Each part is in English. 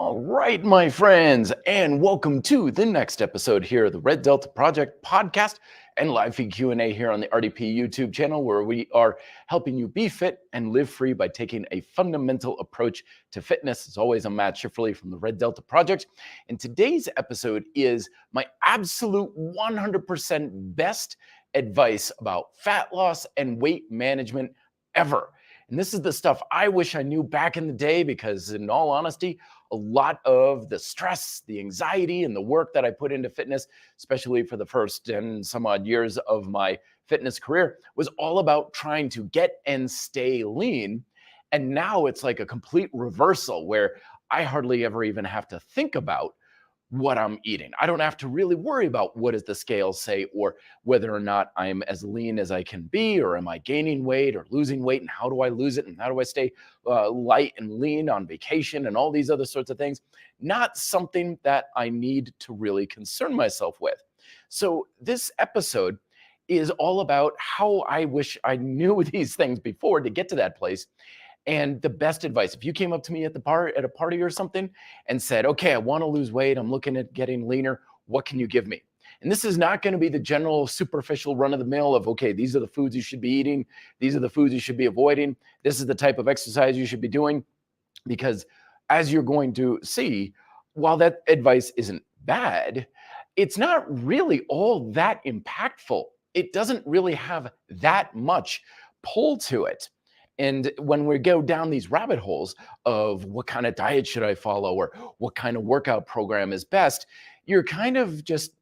All right, my friends, and welcome to the next episode here of the Red Delta Project podcast and live feed Q&A here on the RDP YouTube channel, where we are helping you be fit and live free by taking a fundamental approach to fitness. As always, I'm Matt Schifferly from the Red Delta Project, and today's episode is my absolute 100% best advice about fat loss and weight management ever. And this is the stuff I wish I knew back in the day because, in all honesty, a lot of the stress, the anxiety, and the work that I put into fitness, especially for the first 10 some odd years of my fitness career, was all about trying to get and stay lean. And now it's like a complete reversal where I hardly ever even have to think about what I'm eating. I don't have to really worry about what does the scale say or whether or not I'm as lean as I can be, or am I gaining weight or losing weight, and how do I lose it, and how do I stay light and lean on vacation and all these other sorts of things. Not something that I need to really concern myself with. So this episode is all about how I wish I knew these things before to get to that place. And the best advice, if you came up to me at a party or something and said, okay, I want to lose weight, I'm looking at getting leaner, what can you give me? And this is not going to be the general superficial run of the mill of, okay, these are the foods you should be eating, these are the foods you should be avoiding, this is the type of exercise you should be doing. Because as you're going to see, while that advice isn't bad, it's not really all that impactful. It doesn't really have that much pull to it. And when we go down these rabbit holes of what kind of diet should I follow or what kind of workout program is best, you're kind of just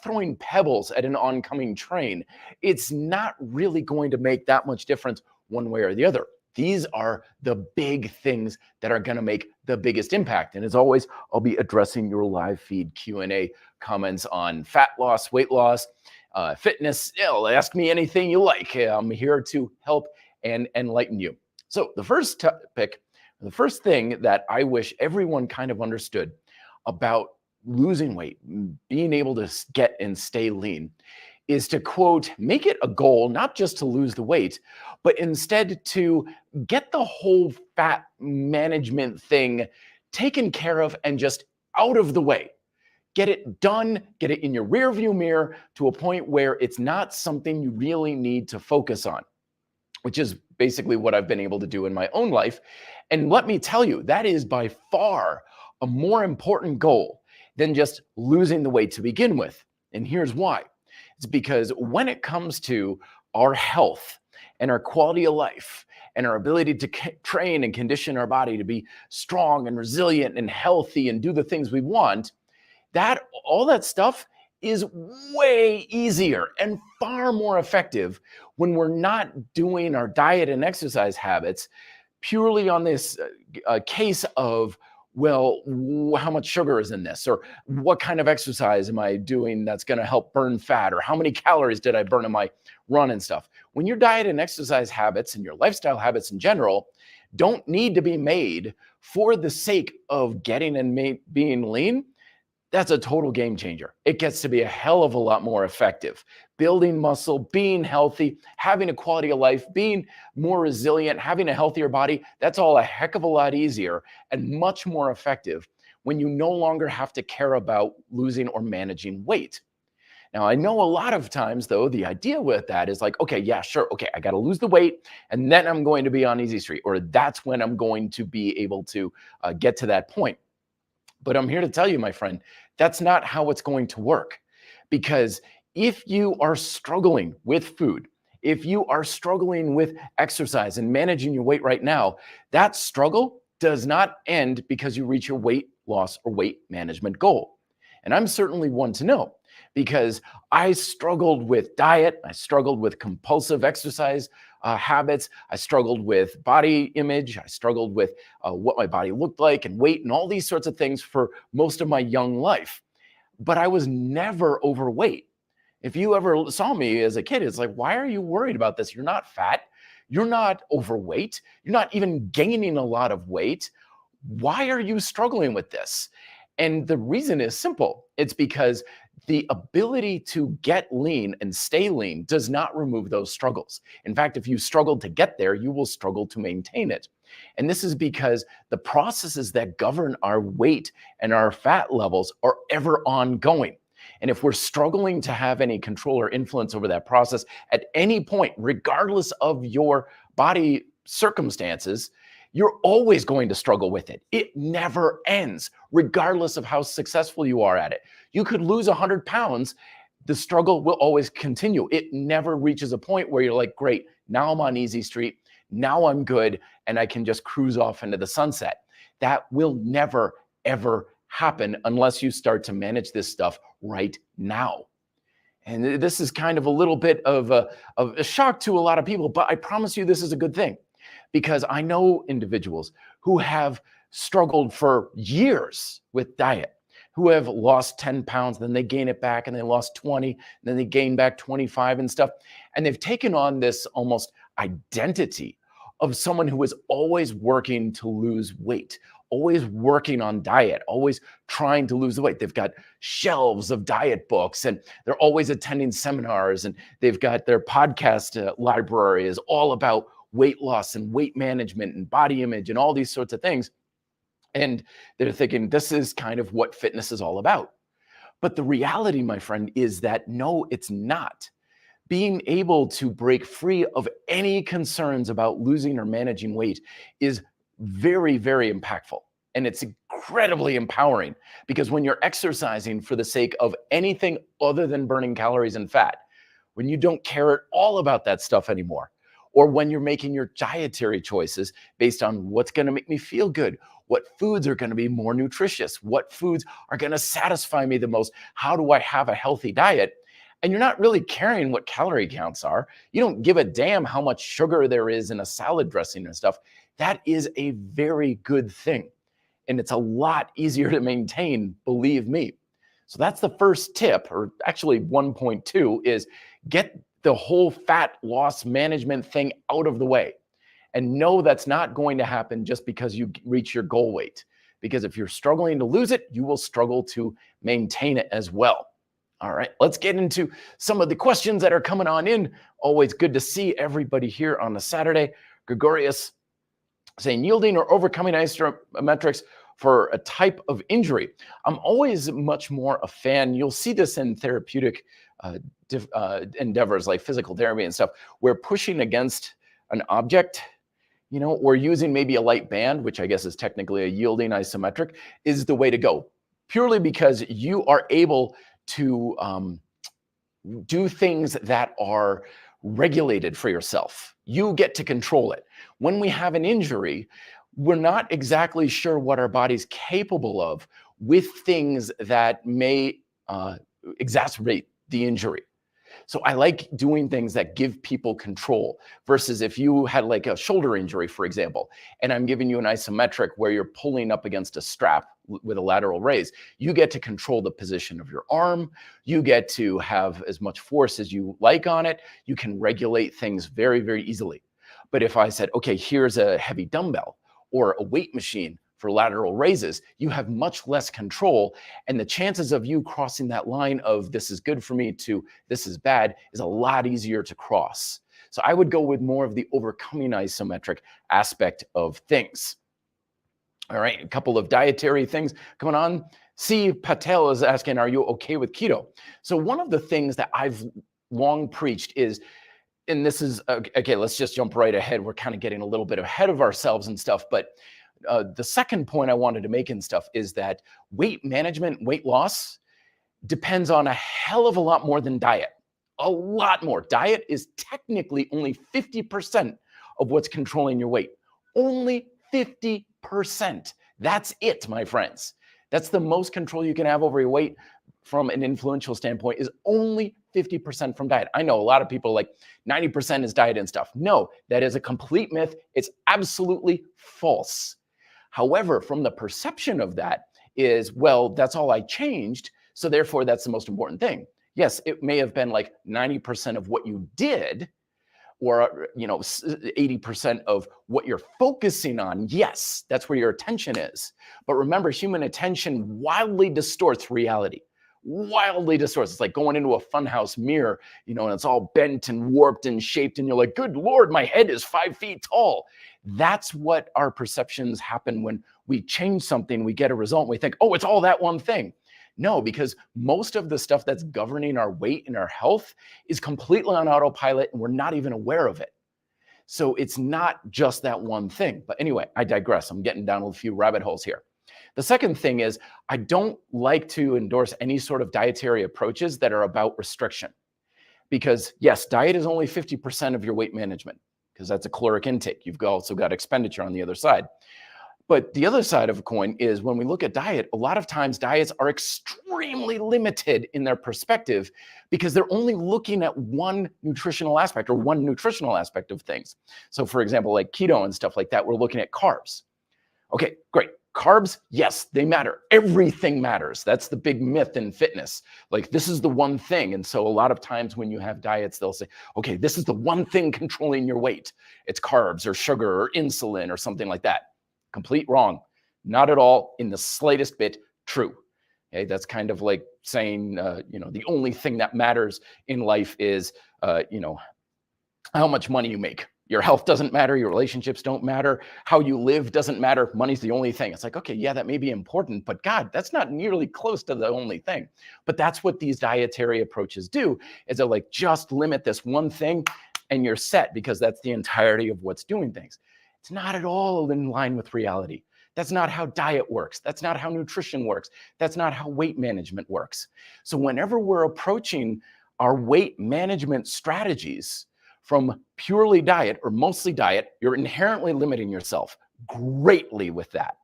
throwing pebbles at an oncoming train. It's not really going to make that much difference one way or the other. These are the big things that are going to make the biggest impact. And as always, I'll be addressing your live feed Q&A comments on fat loss, weight loss, fitness. Ask me anything you like. I'm here to help and enlighten you. So the first topic, the first thing that I wish everyone kind of understood about losing weight, being able to get and stay lean, is to, quote, make it a goal, not just to lose the weight, but instead to get the whole fat management thing taken care of and just out of the way. Get it done, get it in your rearview mirror to a point where it's not something you really need to focus on, which is basically what I've been able to do in my own life. And let me tell you, that is by far a more important goal than just losing the weight to begin with. And here's why. It's because when it comes to our health and our quality of life and our ability to train and condition our body to be strong and resilient and healthy and do the things we want, that all that stuff is way easier and far more effective when we're not doing our diet and exercise habits purely on this case of, well, how much sugar is in this? Or what kind of exercise am I doing that's going to help burn fat? Or how many calories did I burn in my run and stuff? When your diet and exercise habits and your lifestyle habits in general don't need to be made for the sake of getting and being lean, that's a total game changer. It gets to be a hell of a lot more effective. Building muscle, being healthy, having a quality of life, being more resilient, having a healthier body, that's all a heck of a lot easier and much more effective when you no longer have to care about losing or managing weight. Now, I know a lot of times, though, the idea with that is like, okay, yeah, sure. Okay, I got to lose the weight and then I'm going to be on easy street, or that's when I'm going to be able to get to that point. But I'm here to tell you, my friend, that's not how it's going to work. Because if you are struggling with food, if you are struggling with exercise and managing your weight right now, that struggle does not end because you reach your weight loss or weight management goal. And I'm certainly one to know, because I struggled with diet, I struggled with compulsive exercise habits, I struggled with body image, I struggled with what my body looked like and weight and all these sorts of things for most of my young life. But I was never overweight. If you ever saw me as a kid, it's like, why are you worried about this? You're not fat, you're not overweight, you're not even gaining a lot of weight. Why are you struggling with this? And the reason is simple. It's because the ability to get lean and stay lean does not remove those struggles. In fact, if you struggled to get there, you will struggle to maintain it. And this is because the processes that govern our weight and our fat levels are ever ongoing. And if we're struggling to have any control or influence over that process at any point, regardless of your body circumstances, you're always going to struggle with it. It never ends, regardless of how successful you are at it. You could lose 100 pounds. The struggle will always continue. It never reaches a point where you're like, great, now I'm on easy street. Now I'm good, and I can just cruise off into the sunset. That will never, ever happen unless you start to manage this stuff right now. And this is kind of a little bit of a shock to a lot of people, but I promise you this is a good thing, because I know individuals who have struggled for years with diet, who have lost 10 pounds, then they gain it back, and they lost 20, and then they gain back 25 and stuff. And they've taken on this almost identity of someone who is always working to lose weight, always working on diet, always trying to lose the weight. They've got shelves of diet books, and they're always attending seminars, and they've got their podcast library is all about weight loss and weight management and body image and all these sorts of things. And they're thinking this is kind of what fitness is all about. But the reality, my friend, is that no, it's not. Being able to break free of any concerns about losing or managing weight is very, very impactful. And it's incredibly empowering, because when you're exercising for the sake of anything other than burning calories and fat, when you don't care at all about that stuff anymore, or when you're making your dietary choices based on what's going to make me feel good, what foods are going to be more nutritious, what foods are going to satisfy me the most, how do I have a healthy diet? And you're not really caring what calorie counts are. You don't give a damn how much sugar there is in a salad dressing and stuff. That is a very good thing. And it's a lot easier to maintain, believe me. So that's the first tip, or actually 1.2, is get the whole fat loss management thing out of the way. And know that's not going to happen just because you reach your goal weight. Because if you're struggling to lose it, you will struggle to maintain it as well. All right, let's get into some of the questions that are coming on in. Always good to see everybody here on a Saturday. Gregorius saying, yielding or overcoming isometrics for a type of injury. I'm always much more a fan. You'll see this in therapeutic endeavors like physical therapy and stuff, where pushing against an object, or using maybe a light band, which I guess is technically a yielding isometric, is the way to go. Purely because you are able to do things that are regulated for yourself. You get to control it. When we have an injury, we're not exactly sure what our body's capable of with things that may exacerbate the injury. So I like doing things that give people control, versus if you had like a shoulder injury, for example, and I'm giving you an isometric where you're pulling up against a strap with a lateral raise. You get to control the position of your arm. You get to have as much force as you like on it. You can regulate things very, very easily. But if I said, okay, here's a heavy dumbbell or a weight machine for lateral raises, you have much less control. And the chances of you crossing that line of this is good for me to this is bad is a lot easier to cross. So I would go with more of the overcoming isometric aspect of things. All right, a couple of dietary things going on. C. Patel is asking, are you okay with keto? So one of the things that I've long preached is, and this is, okay, let's just jump right ahead. We're kind of getting a little bit ahead of ourselves and stuff, but the second point I wanted to make and stuff is that weight management, weight loss depends on a hell of a lot more than diet. A lot more. Diet is technically only 50% of what's controlling your weight. Only 50%. That's it, my friends. That's the most control you can have over your weight from an influential standpoint, is only 50% from diet. I know a lot of people like 90% is diet and stuff. No, that is a complete myth. It's absolutely false. However, from the perception of that is, well, that's all I changed, so therefore that's the most important thing. Yes, it may have been like 90% of what you did, or 80% of what you're focusing on. Yes, that's where your attention is. But remember, human attention wildly distorts reality. wildly distorted. It's like going into a funhouse mirror, and it's all bent and warped and shaped. And you're like, good Lord, my head is 5 feet tall. That's what our perceptions happen when we change something, we get a result, and we think, oh, it's all that one thing. No, because most of the stuff that's governing our weight and our health is completely on autopilot and we're not even aware of it. So it's not just that one thing. But anyway, I digress. I'm getting down a few rabbit holes here. The second thing is I don't like to endorse any sort of dietary approaches that are about restriction. Because yes, diet is only 50% of your weight management because that's a caloric intake. You've also got expenditure on the other side. But the other side of a coin is when we look at diet, a lot of times diets are extremely limited in their perspective because they're only looking at one nutritional aspect or one nutritional aspect of things. So for example, like keto and stuff like that, we're looking at carbs. Okay, great. Carbs, yes, they matter. Everything matters. That's the big myth in fitness. Like this is the one thing. And so a lot of times when you have diets, they'll say, okay, this is the one thing controlling your weight. It's carbs or sugar or insulin or something like that. Complete wrong. Not at all in the slightest bit true. Okay, that's kind of like saying, the only thing that matters in life is, how much money you make. Your health doesn't matter. Your relationships don't matter. How you live doesn't matter. Money's the only thing. It's like, okay, yeah, that may be important, but God, that's not nearly close to the only thing. But that's what these dietary approaches do, is they're like, just limit this one thing and you're set because that's the entirety of what's doing things. It's not at all in line with reality. That's not how diet works. That's not how nutrition works. That's not how weight management works. So whenever we're approaching our weight management strategies from purely diet or mostly diet, you're inherently limiting yourself greatly with that.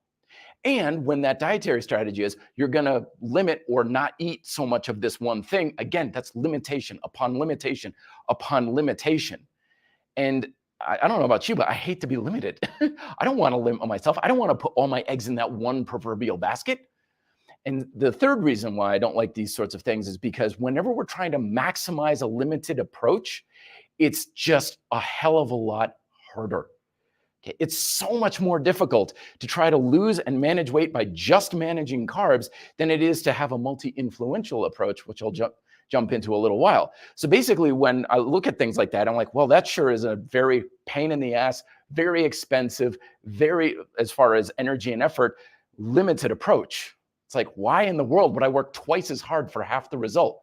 And when that dietary strategy is, you're going to limit or not eat so much of this one thing, again, that's limitation upon limitation upon limitation. And I don't know about you, but I hate to be limited. I don't want to limit myself. I don't want to put all my eggs in that one proverbial basket. And the third reason why I don't like these sorts of things is because whenever we're trying to maximize a limited approach, it's just a hell of a lot harder. Okay? It's so much more difficult to try to lose and manage weight by just managing carbs than it is to have a multi-influential approach, which I'll jump into a little while. So basically, when I look at things like that, I'm like, well, that sure is a very pain in the ass, very expensive, very, as far as energy and effort, limited approach. It's like, why in the world would I work twice as hard for half the result?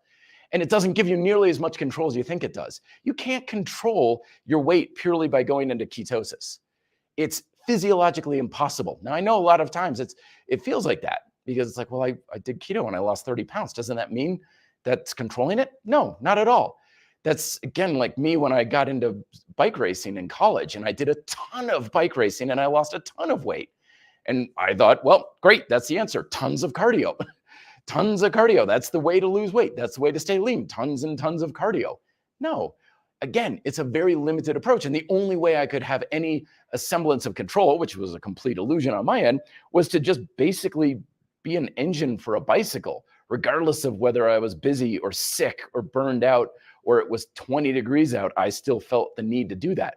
And it doesn't give you nearly as much control as you think it does. You can't control your weight purely by going into ketosis. It's physiologically impossible. Now, I know a lot of times it feels like that because it's like, well, I did keto and I lost 30 pounds. Doesn't that mean that's controlling it? No, not at all. That's, again, like me when I got into bike racing in college and I did a ton of bike racing and I lost a ton of weight. And I thought, well, great, that's the answer. Tons of cardio. Tons of cardio. That's the way to lose weight. That's the way to stay lean. Tons and tons of cardio. No, again, it's a very limited approach. And the only way I could have any semblance of control, which was a complete illusion on my end, was to just basically be an engine for a bicycle, regardless of whether I was busy or sick or burned out or it was 20 degrees out. I still felt the need to do that.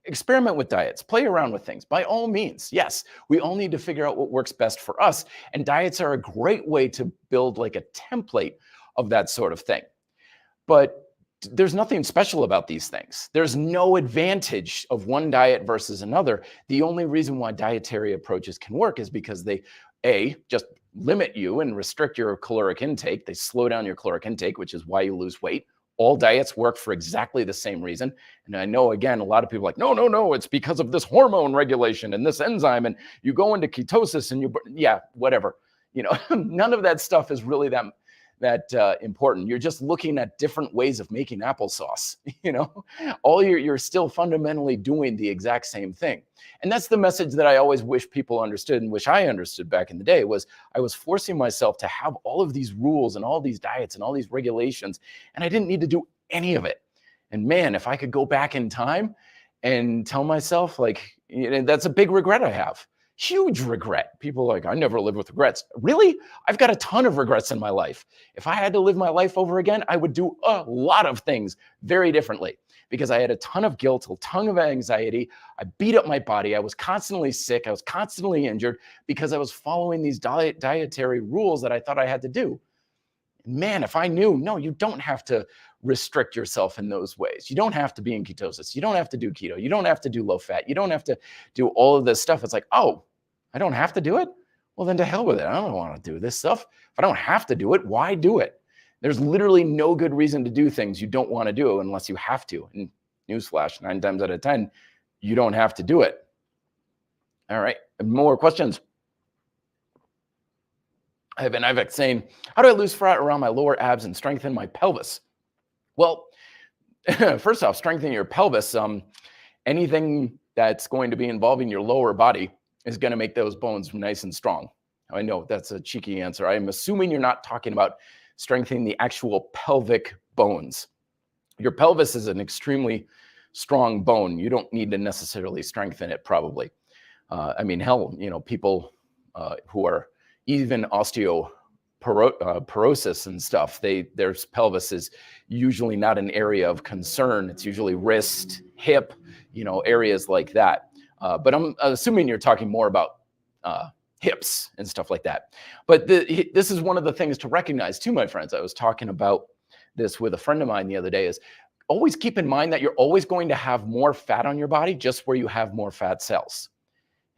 Experiment with diets, play around with things. By all means, yes, we all need to figure out what works best for us. And diets are a great way to build like a template of that sort of thing. But there's nothing special about these things. There's no advantage of one diet versus another. The only reason why dietary approaches can work is because they, just limit you and restrict your caloric intake. They slow down your caloric intake, which is why you lose weight. All diets work for exactly the same reason. And I know, again, a lot of people are like, no, it's because of this hormone regulation and this enzyme, and you go into ketosis and whatever. None of that stuff is really that important. You're just looking at different ways of making applesauce. You're still fundamentally doing the exact same thing. And that's the message that I always wish people understood and wish I understood back in the day was I was forcing myself to have all of these rules and all these diets and all these regulations, and I didn't need to do any of it. And man, if I could go back in time and tell myself, that's a big regret I have. Huge regret. People are like, I never lived with regrets. Really? I've got a ton of regrets in my life. If I had to live my life over again, I would do a lot of things very differently because I had a ton of guilt, a ton of anxiety. I beat up my body. I was constantly sick. I was constantly injured because I was following these dietary rules that I thought I had to do. Man, if I knew, no, you don't have to restrict yourself in those ways. You don't have to be in ketosis. You don't have to do keto. You don't have to do low fat. You don't have to do all of this stuff. It's like, oh, I don't have to do it? Well, then to hell with it. I don't want to do this stuff. If I don't have to do it, why do it? There's literally no good reason to do things you don't want to do unless you have to. And newsflash, 9 times out of 10, you don't have to do it. All right, more questions. I have an Ivek saying, how do I lose fat around my lower abs and strengthen my pelvis? Well, first off, strengthening your pelvis. Anything that's going to be involving your lower body is going to make those bones nice and strong. I know that's a cheeky answer. I'm assuming you're not talking about strengthening the actual pelvic bones. Your pelvis is an extremely strong bone. You don't need to necessarily strengthen it, probably. I mean, hell, people who are even osteoporosis and stuff, their pelvis is usually not an area of concern. It's usually wrist, hip, areas like that. But I'm assuming you're talking more about hips and stuff like that. But this is one of the things to recognize too, my friends. I was talking about this with a friend of mine the other day, is always keep in mind that you're always going to have more fat on your body just where you have more fat cells.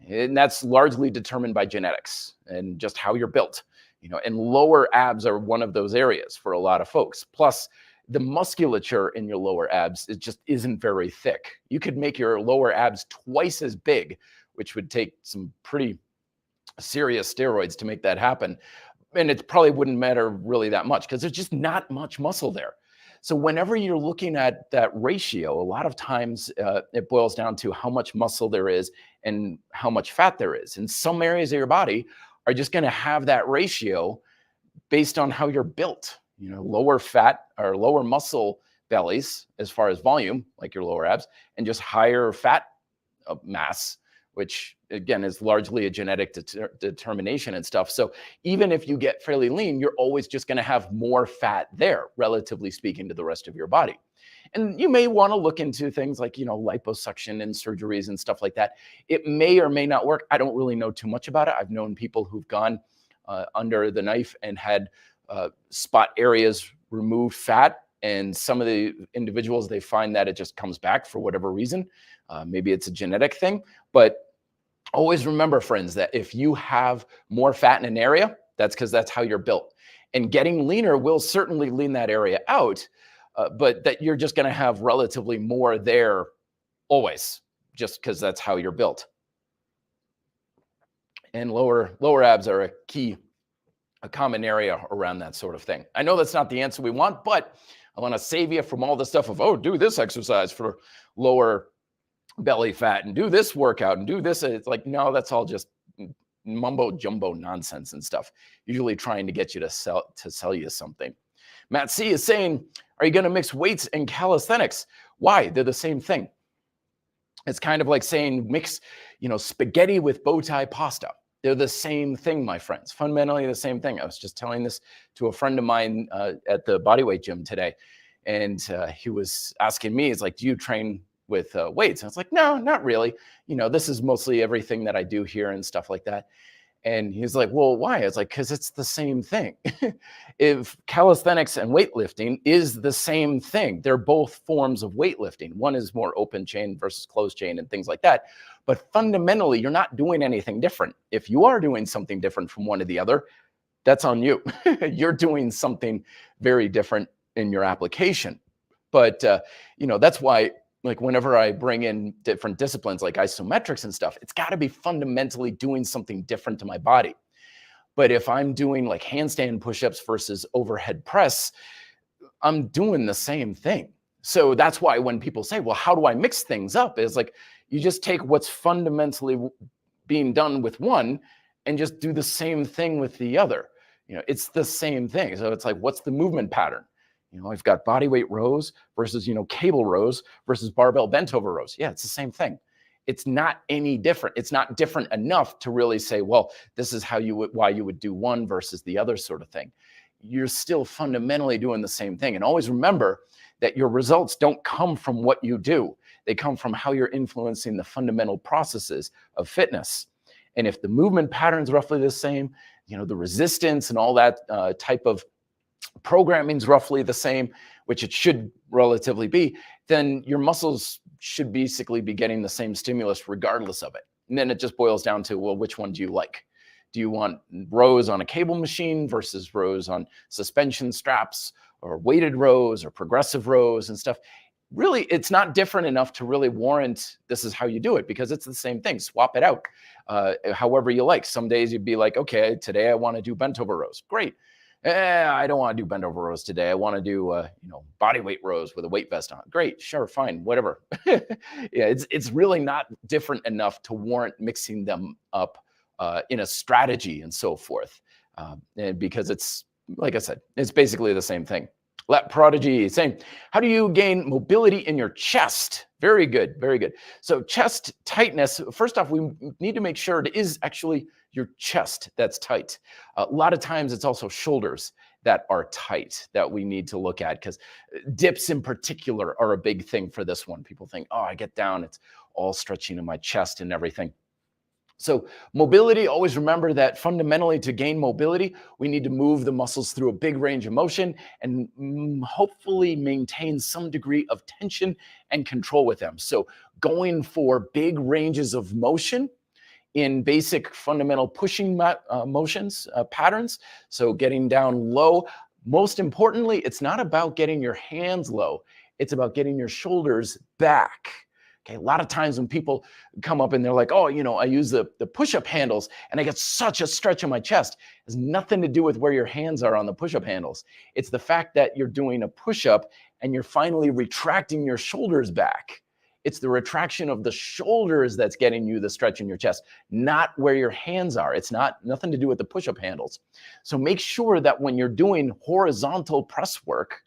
And that's largely determined by genetics and just how you're built, and lower abs are one of those areas for a lot of folks. Plus, the musculature in your lower abs, it just isn't very thick. You could make your lower abs twice as big, which would take some pretty serious steroids to make that happen. And it probably wouldn't matter really that much because there's just not much muscle there. So whenever you're looking at that ratio, a lot of times it boils down to how much muscle there is and how much fat there is. And some areas of your body are just going to have that ratio based on how you're built. Lower fat or lower muscle bellies as far as volume, like your lower abs, and just higher fat mass, which again is largely a genetic determination and stuff. So even if you get fairly lean, you're always just going to have more fat there, relatively speaking, to the rest of your body. And you may want to look into things like, liposuction and surgeries and stuff like that. It may or may not work. I don't really know too much about it. I've known people who've gone under the knife and had spot areas removed fat. And some of the individuals, they find that it just comes back for whatever reason. Maybe it's a genetic thing, but always remember, friends, that if you have more fat in an area, that's because that's how you're built. And getting leaner will certainly lean that area out, but that you're just going to have relatively more there always, just because that's how you're built. And lower abs are a common area around that sort of thing. I know that's not the answer we want, but I want to save you from all the stuff of, do this exercise for lower belly fat and do this workout and do this. It's like, no, that's all just mumbo jumbo nonsense and stuff, usually trying to get you to sell you something. Matt C is saying, are you going to mix weights and calisthenics? Why? They're the same thing. It's kind of like saying mix, spaghetti with bow tie pasta. They're the same thing, my friends. Fundamentally the same thing. I was just telling this to a friend of mine at the bodyweight gym today. And he was asking me, it's like, do you train with weights? And it's like, no, not really. This is mostly everything that I do here and stuff like that. And he's like, well, why? It's like, because it's the same thing. If calisthenics and weightlifting is the same thing, they're both forms of weightlifting. One is more open chain versus closed chain and things like that. But fundamentally, you're not doing anything different. If you are doing something different from one to the other, that's on you. You're doing something very different in your application. But, that's why, like, whenever I bring in different disciplines like isometrics and stuff, it's got to be fundamentally doing something different to my body. But if I'm doing like handstand push-ups versus overhead press, I'm doing the same thing. So that's why when people say, well, how do I mix things up? It's like, you just take what's fundamentally being done with one and just do the same thing with the other. It's the same thing. So it's like, what's the movement pattern? I've got body weight rows versus, cable rows versus barbell bent over rows. Yeah, it's the same thing. It's not any different. It's not different enough to really say, well, this is why you would do one versus the other sort of thing. You're still fundamentally doing the same thing. And always remember that your results don't come from what you do. They come from how you're influencing the fundamental processes of fitness. And if the movement pattern is roughly the same, the resistance and all that type of programming's roughly the same, which it should relatively be, then your muscles should basically be getting the same stimulus regardless of it. And then it just boils down to, well, which one do you like? Do you want rows on a cable machine versus rows on suspension straps, or weighted rows or progressive rows and stuff? Really, it's not different enough to really warrant this is how you do it, because it's the same thing. Swap it out however you like. Some days you'd be like, okay, today I want to do bent over rows. Great. I don't want to do bent over rows today. I want to do body weight rows with a weight vest on. Great, sure, fine, whatever. Yeah, it's really not different enough to warrant mixing them up in a strategy and so forth. And because it's, like I said, it's basically the same thing. Lat prodigy saying, how do you gain mobility in your chest? Very good, very good. So chest tightness, first off, we need to make sure it is actually your chest that's tight. A lot of times it's also shoulders that are tight that we need to look at, because dips in particular are a big thing for this one. People think, oh, I get down, it's all stretching in my chest and everything. So mobility, always remember that fundamentally to gain mobility, we need to move the muscles through a big range of motion and hopefully maintain some degree of tension and control with them. So going for big ranges of motion in basic fundamental pushing motions, patterns. So getting down low. Most importantly, it's not about getting your hands low. It's about getting your shoulders back. Okay, a lot of times when people come up and they're like, oh, I use the push-up handles and I get such a stretch in my chest. It has nothing to do with where your hands are on the push-up handles. It's the fact that you're doing a push-up and you're finally retracting your shoulders back. It's the retraction of the shoulders that's getting you the stretch in your chest, not where your hands are. It's nothing to do with the push-up handles. So make sure that when you're doing horizontal press work,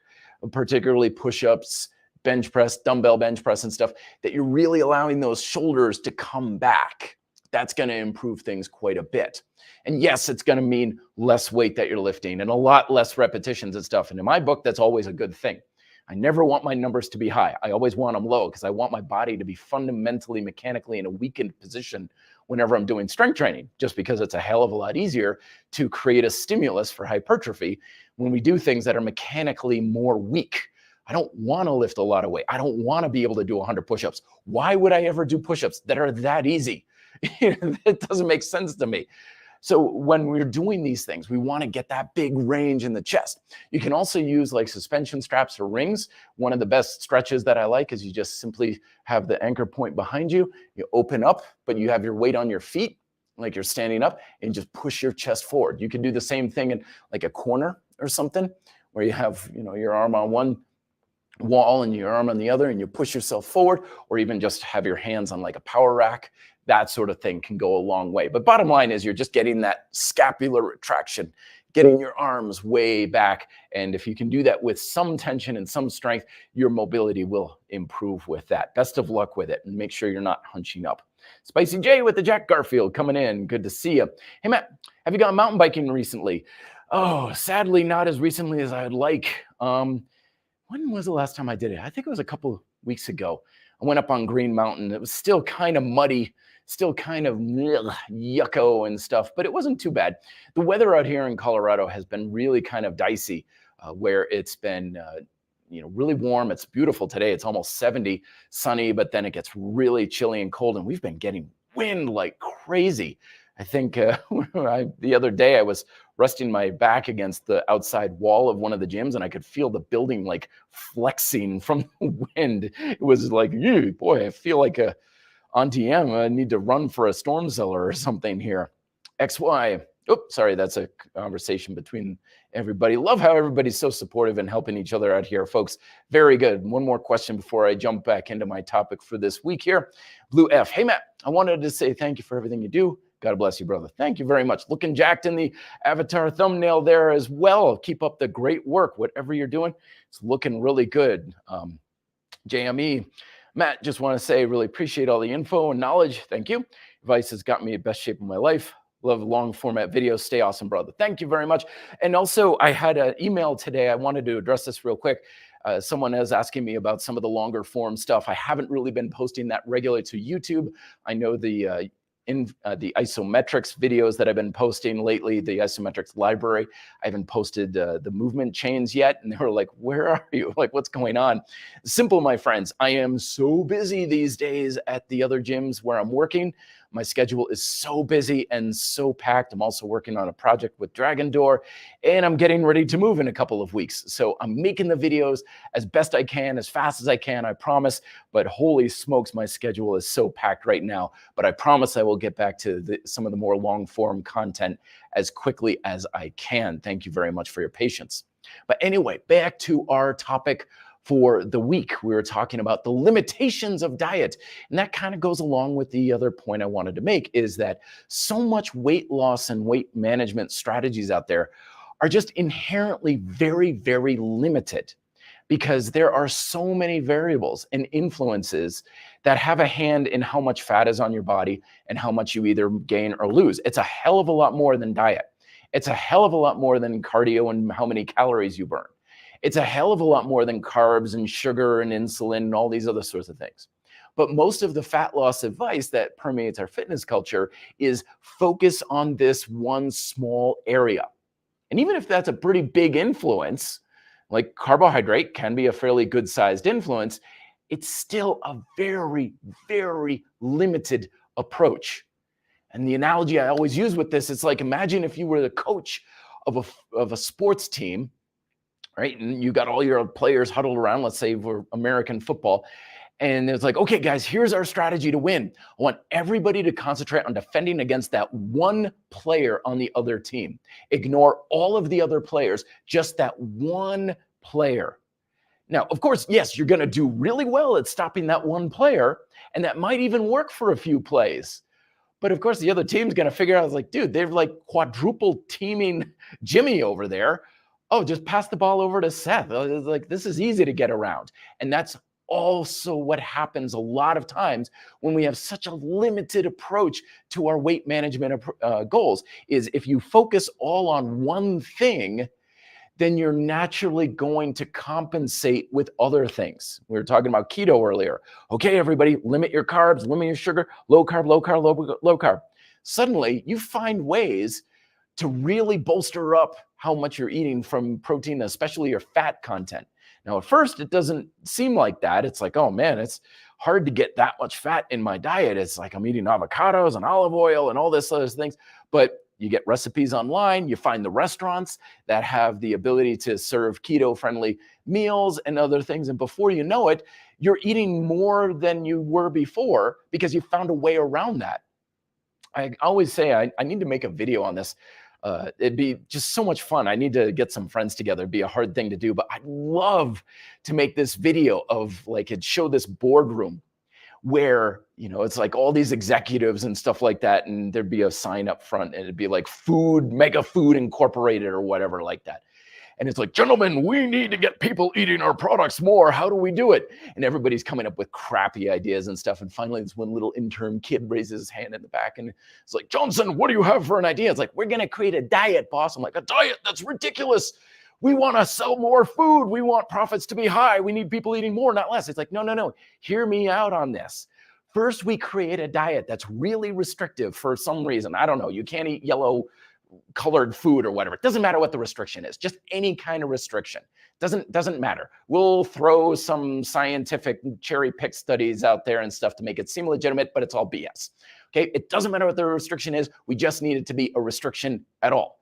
particularly push-ups, bench press, dumbbell bench press and stuff, that you're really allowing those shoulders to come back. That's going to improve things quite a bit. And yes, it's going to mean less weight that you're lifting and a lot less repetitions and stuff. And in my book, that's always a good thing. I never want my numbers to be high. I always want them low, because I want my body to be fundamentally, mechanically in a weakened position whenever I'm doing strength training, just because it's a hell of a lot easier to create a stimulus for hypertrophy when we do things that are mechanically more weak. I don't want to lift a lot of weight. I don't want to be able to do 100 push-ups. Why would I ever do push-ups that are that easy? It doesn't make sense to me. So when we're doing these things, we want to get that big range in the chest. You can also use like suspension straps or rings. One of the best stretches that I like is you just simply have the anchor point behind you. You open up, but you have your weight on your feet, like you're standing up, and just push your chest forward. You can do the same thing in like a corner or something, where you have your arm on one wall and your arm on the other, and you push yourself forward, or even just have your hands on like a power rack. That sort of thing can go a long way. But bottom line is you're just getting that scapular retraction, getting your arms way back. And if you can do that with some tension and some strength, your mobility will improve with that. Best of luck with it, and make sure you're not hunching up. Spicy J with the Jack Garfield coming in. Good to see you. Hey, Matt, have you gone mountain biking recently? Oh, sadly, not as recently as I'd like. When was the last time I did it? I think it was a couple weeks ago. I went up on Green Mountain. It was still kind of muddy, still kind of yucko and stuff, but it wasn't too bad. The weather out here in Colorado has been really kind of dicey, where it's been really warm. It's beautiful today. It's almost 70, sunny, but then it gets really chilly and cold, and we've been getting wind like crazy. I think the other day I was resting my back against the outside wall of one of the gyms, and I could feel the building like flexing from the wind. It was like, boy, I feel like a Auntie M. I need to run for a storm cellar or something here. XY. Oops, sorry, that's a conversation between everybody. Love how everybody's so supportive and helping each other out here, folks. Very good. One more question before I jump back into my topic for this week here. Blue F. Hey, Matt, I wanted to say thank you for everything you do. God bless you, brother. Thank you very much. Looking jacked in the avatar thumbnail there as well. Keep up the great work. Whatever you're doing, it's looking really good. JME. Matt, just want to say, really appreciate all the info and knowledge. Thank you. Advice has got me in best shape of my life. Love long format videos. Stay awesome, brother. Thank you very much. And also, I had an email today. I wanted to address this real quick. Someone is asking me about some of the longer form stuff. I haven't really been posting that regularly to YouTube. I know the the isometrics videos that I've been posting lately, the isometrics library. I haven't posted the movement chains yet. And they were like, where are you? Like, what's going on? Simple, my friends. I am so busy these days at the other gyms where I'm working. My schedule is so busy and so packed. I'm also working on a project with Dragon Door, and I'm getting ready to move in a couple of weeks. So I'm making the videos as best I can, as fast as I can, I promise. But holy smokes, my schedule is so packed right now. But I promise I will get back to some of the more long-form content as quickly as I can. Thank you very much for your patience. But anyway, back to our topic for the week. We were talking about the limitations of diet. And that kind of goes along with the other point I wanted to make, is that so much weight loss and weight management strategies out there are just inherently very, very limited, because there are so many variables and influences that have a hand in how much fat is on your body and how much you either gain or lose. It's a hell of a lot more than diet. It's a hell of a lot more than cardio and how many calories you burn. It's a hell of a lot more than carbs and sugar and insulin and all these other sorts of things. But most of the fat loss advice that permeates our fitness culture is focus on this one small area. And even if that's a pretty big influence, like carbohydrate can be a fairly good sized influence, it's still a very, very limited approach. And the analogy I always use with this, it's like, imagine if you were the coach of a sports team, right? And you got all your players huddled around, let's say for American football. And it's like, okay, guys, here's our strategy to win. I want everybody to concentrate on defending against that one player on the other team. Ignore all of the other players, just that one player. Now, of course, yes, you're going to do really well at stopping that one player, and that might even work for a few plays. But of course, the other team's going to figure out, like, dude, they're like quadruple teaming Jimmy over there. Oh, just pass the ball over to Seth. Like, this is easy to get around. And that's also what happens a lot of times when we have such a limited approach to our weight management goals, is if you focus all on one thing, then you're naturally going to compensate with other things. We were talking about keto earlier. Okay, everybody, limit your carbs, limit your sugar, low carb, low carb, low carb. Suddenly, you find ways to really bolster up how much you're eating from protein, especially your fat content. Now, at first, it doesn't seem like that. It's like, oh man, it's hard to get that much fat in my diet. It's like I'm eating avocados and olive oil and all this other things. But you get recipes online, you find the restaurants that have the ability to serve keto-friendly meals and other things. And before you know it, you're eating more than you were before because you found a way around that. I always say I need to make a video on this. It'd be just so much fun. I need to get some friends together. It'd be a hard thing to do, but I'd love to make this video of, like, it'd show this boardroom where, you know, it's like all these executives and stuff like that. And there'd be a sign up front and it'd be like Mega Food Incorporated or whatever like that. And it's like, gentlemen, we need to get people eating our products more. How do we do it? And everybody's coming up with crappy ideas and stuff. And finally, this one little intern kid raises his hand in the back and it's like, Johnson, what do you have for an idea? It's like, we're going to create a diet, boss. I'm like, a diet? That's ridiculous. We want to sell more food. We want profits to be high. We need people eating more, not less. It's like, no. Hear me out on this. First, we create a diet that's really restrictive for some reason. I don't know. You can't eat yellow colored food or whatever. It doesn't matter what the restriction is, just any kind of restriction. Doesn't matter. We'll throw some scientific cherry pick studies out there and stuff to make it seem legitimate, but it's all BS. Okay. It doesn't matter what the restriction is. We just need it to be a restriction at all.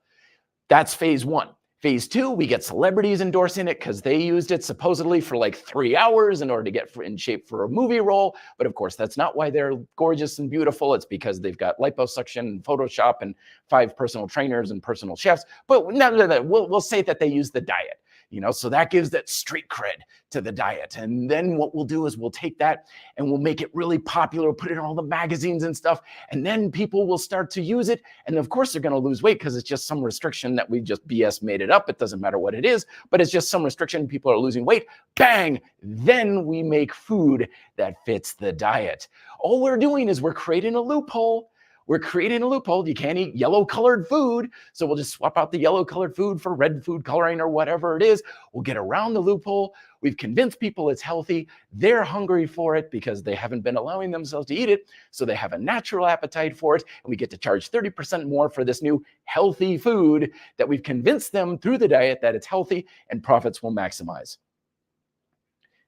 That's phase one. Phase two, we get celebrities endorsing it because they used it supposedly for like 3 hours in order to get in shape for a movie role. But of course, that's not why they're gorgeous and beautiful. It's because they've got liposuction and Photoshop and 5 personal trainers and personal chefs. But no, we'll say that they use the diet. You know, so that gives that street cred to the diet. And then what we'll do is we'll take that and we'll make it really popular, we'll put it in all the magazines and stuff. And then people will start to use it. And of course, they're going to lose weight because it's just some restriction that we just BS made it up. It doesn't matter what it is, but it's just some restriction. People are losing weight. Bang! Then we make food that fits the diet. All we're doing is we're creating a loophole. we're creating a loophole. You can't eat yellow colored food. So we'll just swap out the yellow colored food for red food coloring or whatever it is. We'll get around the loophole. We've convinced people it's healthy. They're hungry for it because they haven't been allowing themselves to eat it. So they have a natural appetite for it. And we get to charge 30% more for this new healthy food that we've convinced them through the diet that it's healthy, and profits will maximize.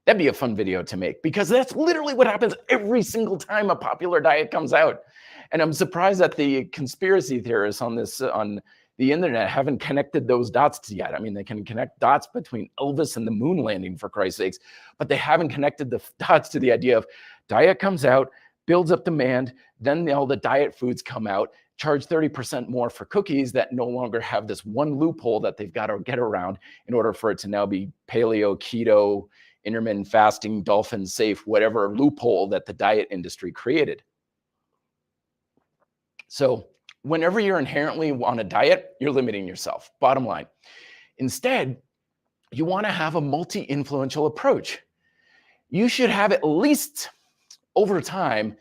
That'd be a fun video to make, because that's literally what happens every single time a popular diet comes out. And I'm surprised that the conspiracy theorists on the internet haven't connected those dots yet. I mean, they can connect dots between Elvis and the moon landing, for Christ's sakes, but they haven't connected the dots to the idea of diet comes out, builds up demand, then all the diet foods come out, charge 30% more for cookies that no longer have this one loophole that they've got to get around in order for it to now be paleo, keto, intermittent fasting, dolphin safe, whatever loophole that the diet industry created. So whenever you're inherently on a diet, you're limiting yourself, bottom line. Instead, you want to have a multi-influential approach. You should have at least, over time,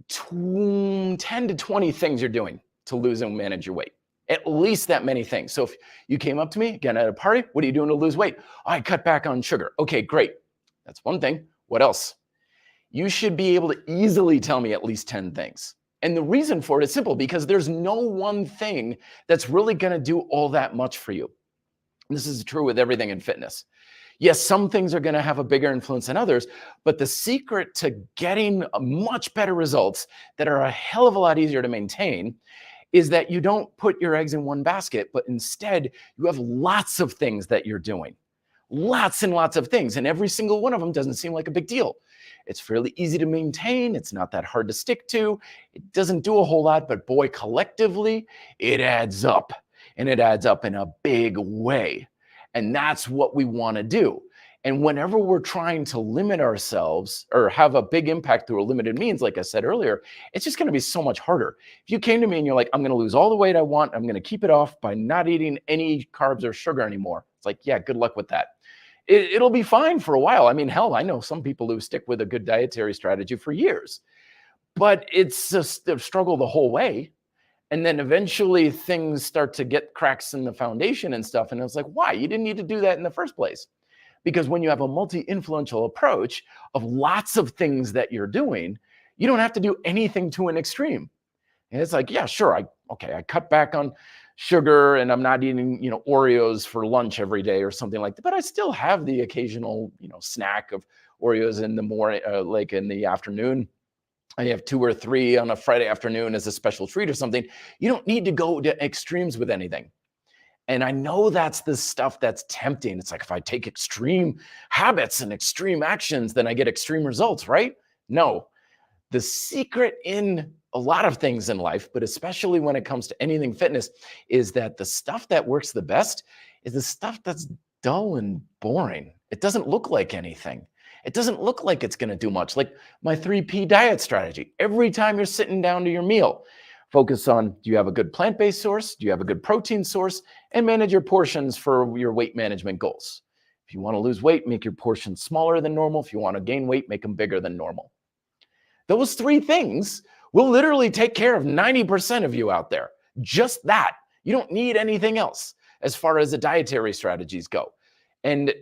10 to 20 things you're doing to lose and manage your weight. At least that many things. So if you came up to me again at a party, what are you doing to lose weight? I cut back on sugar. Okay, great. That's one thing. What else? You should be able to easily tell me at least 10 things. And the reason for it is simple, because there's no one thing that's really going to do all that much for you. And this is true with everything in fitness. Yes, some things are going to have a bigger influence than others, but the secret to getting much better results that are a hell of a lot easier to maintain is that you don't put your eggs in one basket, but instead you have lots of things that you're doing. Lots and lots of things, and every single one of them doesn't seem like a big deal. It's fairly easy to maintain. It's not that hard to stick to. It doesn't do a whole lot, but boy, collectively, it adds up, and it adds up in a big way. And that's what we want to do. And whenever we're trying to limit ourselves or have a big impact through a limited means, like I said earlier, it's just going to be so much harder. If you came to me and you're like, I'm going to lose all the weight I want, I'm going to keep it off by not eating any carbs or sugar anymore. It's like, yeah, good luck with that. It'll be fine for a while. I mean, hell, I know some people who stick with a good dietary strategy for years, but it's just a struggle the whole way. And then eventually things start to get cracks in the foundation and stuff. And it's like, why? You didn't need to do that in the first place. Because when you have a multi-influential approach of lots of things that you're doing, you don't have to do anything to an extreme. And it's like, yeah, sure. I cut back on sugar and I'm not eating, Oreos for lunch every day or something like that. But I still have the occasional, snack of Oreos in the morning, like in the afternoon. I have 2 or 3 on a Friday afternoon as a special treat or something. You don't need to go to extremes with anything. And I know that's the stuff that's tempting. It's like, if I take extreme habits and extreme actions, then I get extreme results, right? No. The secret in a lot of things in life, but especially when it comes to anything fitness, is that the stuff that works the best is the stuff that's dull and boring. It doesn't look like anything. It doesn't look like it's going to do much. Like my 3P diet strategy. Every time you're sitting down to your meal, focus on, do you have a good plant-based source? Do you have a good protein source? And manage your portions for your weight management goals. If you want to lose weight, make your portions smaller than normal. If you want to gain weight, make them bigger than normal. Those 3 things will literally take care of 90% of you out there. Just that. You don't need anything else as far as the dietary strategies go. And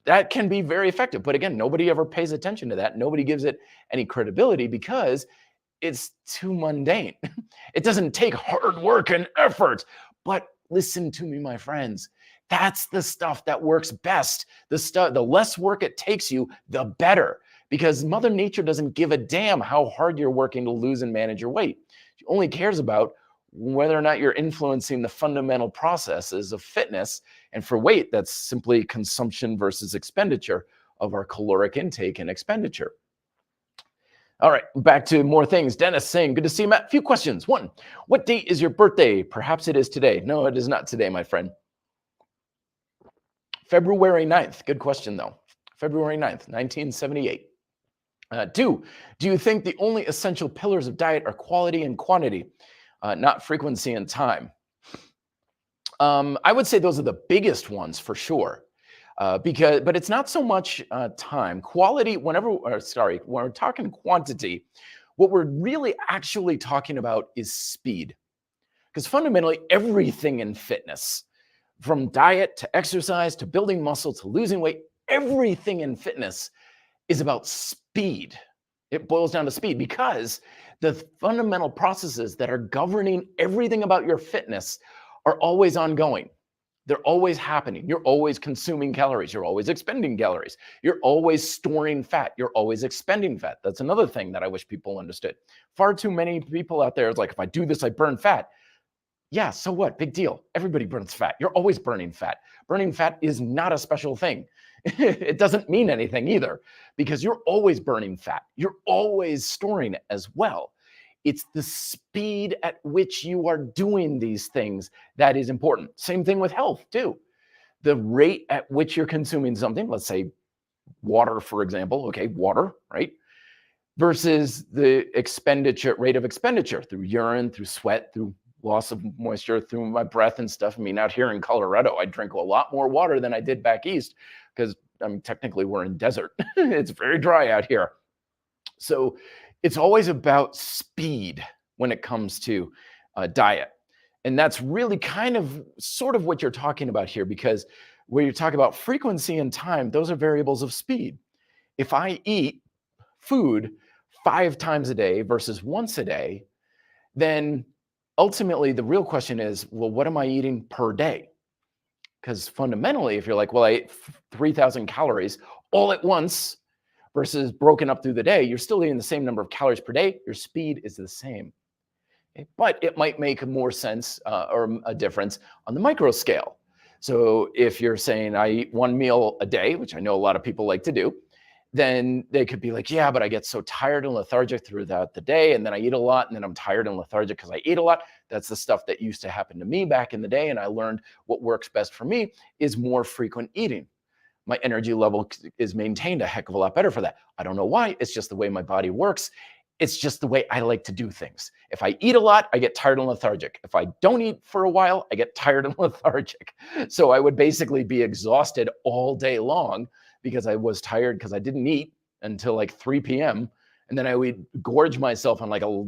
that can be very effective. But again, nobody ever pays attention to that. Nobody gives it any credibility because it's too mundane. It doesn't take hard work and effort. But listen to me, my friends. That's the stuff that works best. The less work it takes you, the better. Because Mother Nature doesn't give a damn how hard you're working to lose and manage your weight. She only cares about whether or not you're influencing the fundamental processes of fitness. And for weight, that's simply consumption versus expenditure of our caloric intake and expenditure. All right, back to more things. Dennis saying, good to see you, Matt. A few questions. 1, what date is your birthday? Perhaps it is today. No, it is not today, my friend. February 9th. Good question, though. February 9th, 1978. 2, do you think the only essential pillars of diet are quality and quantity, not frequency and time? I would say those are the biggest ones for sure. But it's not so much time. Quality, when we're talking quantity, What we're really actually talking about is speed. Because fundamentally, everything in fitness, from diet to exercise to building muscle to losing weight, everything in fitness is about speed. It boils down to speed because the fundamental processes that are governing everything about your fitness are always ongoing. They're always happening. You're always consuming calories. You're always expending calories. You're always storing fat. You're always expending fat. That's another thing that I wish people understood. Far too many people out there is like, if I do this, I burn fat. Yeah, so what? Big deal. Everybody burns fat. You're always burning fat. Burning fat is not a special thing. It doesn't mean anything either because you're always burning fat. You're always storing it as well. It's the speed at which you are doing these things that is important. Same thing with health, too. The rate at which you're consuming something, let's say water, for example, okay, water, right? Versus the rate of expenditure through urine, through sweat, through loss of moisture, through my breath and stuff. I mean, out here in Colorado, I drink a lot more water than I did back east because technically we're in desert. It's very dry out here. So it's always about speed when it comes to diet. And that's really kind of sort of what you're talking about here, because when you talk about frequency and time, those are variables of speed. If I eat food 5 times a day versus once a day, then ultimately the real question is, well, what am I eating per day? Because fundamentally, if you're like, well, I ate 3,000 calories all at once versus broken up through the day, you're still eating the same number of calories per day. Your speed is the same. Okay? But it might make more sense or a difference on the micro scale. So if you're saying I eat 1 meal a day, which I know a lot of people like to do, then they could be like, yeah, but I get so tired and lethargic throughout the day. And then I eat a lot and then I'm tired and lethargic because I eat a lot. That's the stuff that used to happen to me back in the day. And I learned what works best for me is more frequent eating. My energy level is maintained a heck of a lot better for that. I don't know why. It's just the way my body works. It's just the way I like to do things. If I eat a lot, I get tired and lethargic. If I don't eat for a while, I get tired and lethargic. So I would basically be exhausted all day long because I was tired because I didn't eat until like 3 p.m. And then I would gorge myself on like a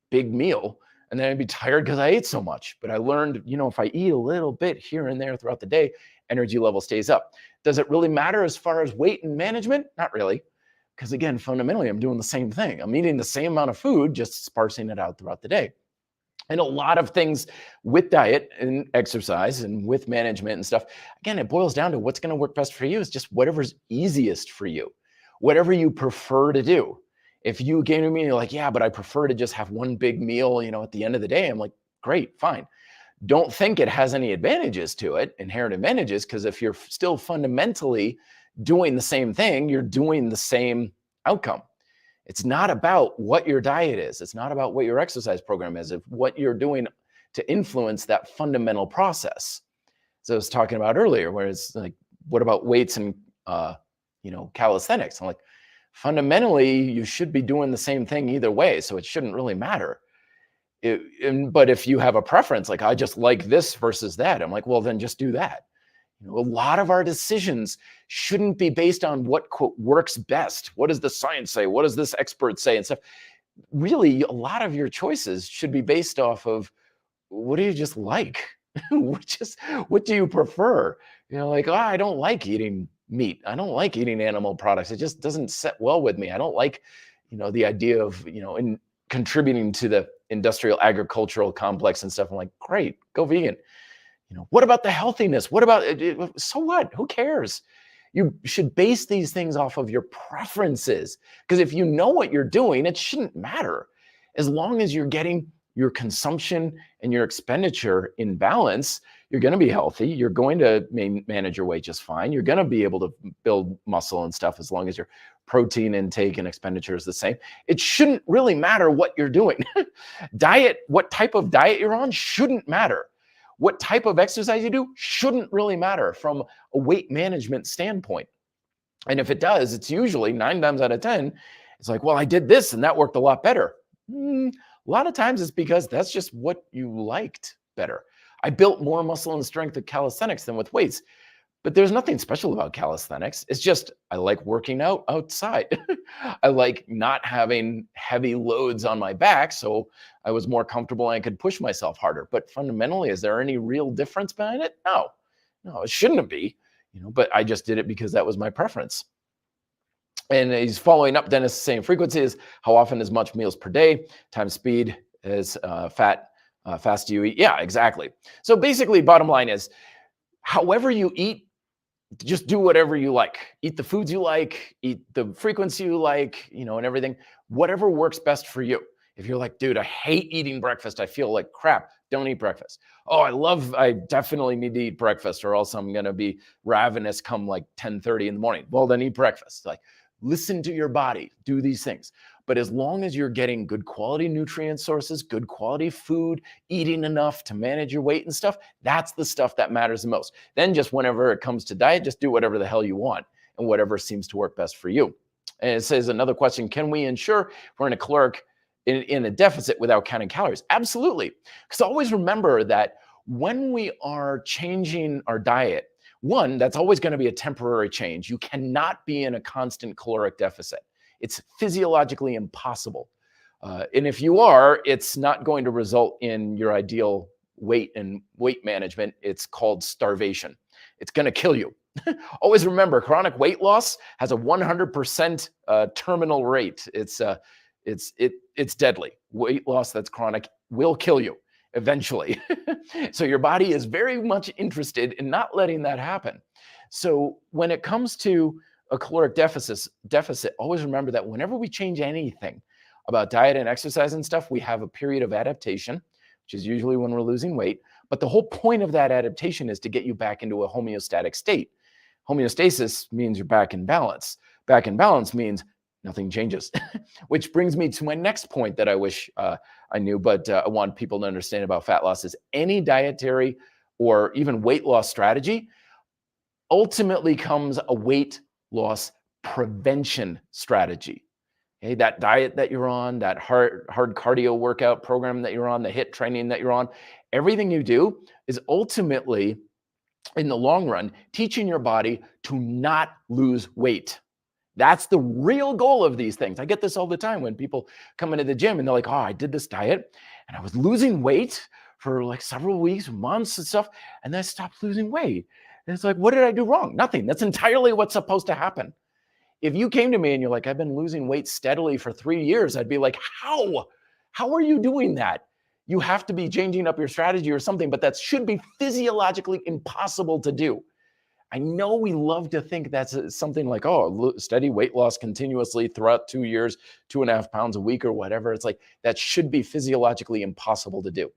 big meal. And then I'd be tired because I ate so much. But I learned, if I eat a little bit here and there throughout the day, energy level stays up. Does it really matter as far as weight and management? Not really. Because again, fundamentally, I'm doing the same thing. I'm eating the same amount of food, just sparsing it out throughout the day. And a lot of things with diet and exercise and with management and stuff, again, it boils down to what's going to work best for you is just whatever's easiest for you, whatever you prefer to do. If you came to me and you're like, yeah, but I prefer to just have one big meal, at the end of the day, I'm like, great, fine. Don't think it has any advantages to it, inherent advantages, because if you're still fundamentally doing the same thing, you're doing the same outcome. It's not about what your diet is. It's not about what your exercise program is. It's what you're doing to influence that fundamental process. So I was talking about earlier, where it's like, what about weights and calisthenics? I'm like, fundamentally, you should be doing the same thing either way. So it shouldn't really matter. But if you have a preference, like I just like this versus that, I'm like, well, then just do that. A lot of our decisions shouldn't be based on what, quote, works best. What does the science say? What does this expert say and stuff? Really, a lot of your choices should be based off of what do you just like? What do you prefer? I don't like eating meat. I don't like eating animal products. It just doesn't set well with me. I don't like, the idea of, in contributing to the industrial agricultural complex and stuff. I'm like, great, go vegan. What about the healthiness? What about, so what? Who cares? You should base these things off of your preferences. Because if you know what you're doing, it shouldn't matter. As long as you're getting your consumption and your expenditure in balance, you're going to be healthy. You're going to manage your weight just fine. You're going to be able to build muscle and stuff as long as your protein intake and expenditure is the same. It shouldn't really matter what you're doing. Diet, what type of diet you're on shouldn't matter. What type of exercise you do shouldn't really matter from a weight management standpoint. And if it does, it's usually 9 times out of 10, it's like, well, I did this and that worked a lot better. A lot of times it's because that's just what you liked better. I built more muscle and strength with calisthenics than with weights. But there's nothing special about calisthenics. It's just I like working out outside. I like not having heavy loads on my back, so I was more comfortable and I could push myself harder. But fundamentally, is there any real difference behind it? No. No, it shouldn't be, but I just did it because that was my preference. And he's following up, Dennis, saying frequency is how often as much meals per day times speed as fast do you eat. Yeah, exactly. So basically, bottom line is, however you eat, just do whatever you like. Eat the foods you like, eat the frequency you like, and everything. Whatever works best for you. If you're like, dude, I hate eating breakfast, I feel like crap, don't eat breakfast. Oh, I definitely need to eat breakfast or else I'm going to be ravenous come like 10:30 in the morning. Well, then eat breakfast. Like, listen to your body, do these things. But as long as you're getting good quality nutrient sources, good quality food, eating enough to manage your weight and stuff, that's the stuff that matters the most. Then just whenever it comes to diet, just do whatever the hell you want and whatever seems to work best for you. And it says another question, can we ensure we're in a caloric in a deficit without counting calories? Absolutely. Because always remember that when we are changing our diet, one, that's always going to be a temporary change. You cannot be in a constant caloric deficit. It's physiologically impossible. And if you are, it's not going to result in your ideal weight and weight management. It's called starvation. It's going to kill you. Always remember, chronic weight loss has a 100% terminal rate. It's deadly. Weight loss that's chronic will kill you eventually. So your body is very much interested in not letting that happen. So when it comes to a caloric deficit, always remember that whenever we change anything about diet and exercise and stuff, we have a period of adaptation, which is usually when we're losing weight. But the whole point of that adaptation is to get you back into a homeostatic state. Homeostasis means you're back in balance. Back in balance means nothing changes, which brings me to my next point that I wish I knew, but I want people to understand about fat loss is any dietary or even weight loss strategy ultimately comes a weight loss prevention strategy. Okay, that diet that you're on, that hard cardio workout program that you're on, the HIIT training that you're on, everything you do is ultimately, in the long run, teaching your body to not lose weight. That's the real goal of these things. I get this all the time when people come into the gym and they're like, oh, I did this diet and I was losing weight for like several weeks, months and stuff. And then I stopped losing weight. And it's like, what did I do wrong? Nothing. That's entirely what's supposed to happen. If you came to me and you're like, I've been losing weight steadily for 3 years, I'd be like, how? How are you doing that? You have to be changing up your strategy or something, but that should be physiologically impossible to do. I know we love to think that's something like, oh, steady weight loss continuously throughout 2 years, 2.5 pounds a week or whatever. It's like that should be physiologically impossible to do.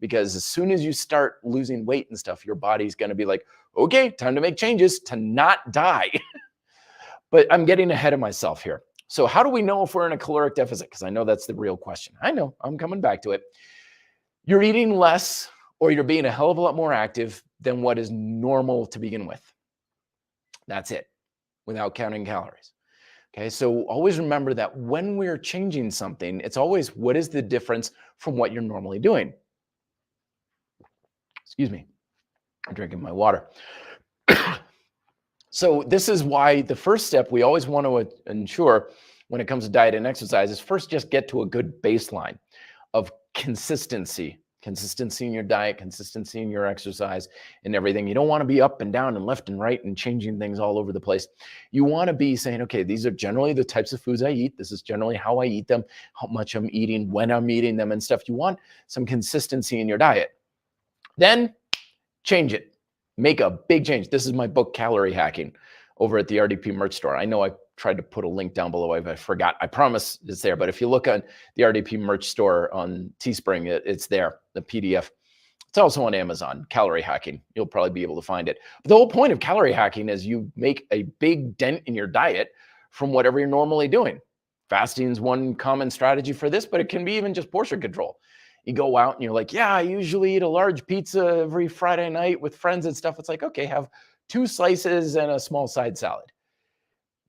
Because as soon as you start losing weight and stuff, your body's going to be like, okay, time to make changes to not die. But I'm getting ahead of myself here. So how do we know if we're in a caloric deficit? Because I know that's the real question. I know, I'm coming back to it. You're eating less or you're being a hell of a lot more active than what is normal to begin with. That's it, without counting calories. Okay, so always remember that when we're changing something, it's always what is the difference from what you're normally doing. Excuse me, I'm drinking my water. So this is why the first step we always want to ensure when it comes to diet and exercise is first just get to a good baseline of consistency in your diet, consistency in your exercise and everything. You don't want to be up and down and left and right and changing things all over the place. You want to be saying, okay, these are generally the types of foods I eat. This is generally how I eat them, how much I'm eating, when I'm eating them and stuff. You want some consistency in your diet. Then change it. Make a big change. This is my book, Calorie Hacking, over at the RDP merch store. I know I tried to put a link down below. I forgot. I promise it's there. But if you look on the RDP merch store on Teespring, it's there, the PDF. It's also on Amazon, Calorie Hacking. You'll probably be able to find it. But the whole point of calorie hacking is you make a big dent in your diet from whatever you're normally doing. Fasting is one common strategy for this, but it can be even just portion control. You go out and you're like, yeah, I usually eat a large pizza every Friday night with friends and stuff. It's like, okay, have 2 slices and a small side salad.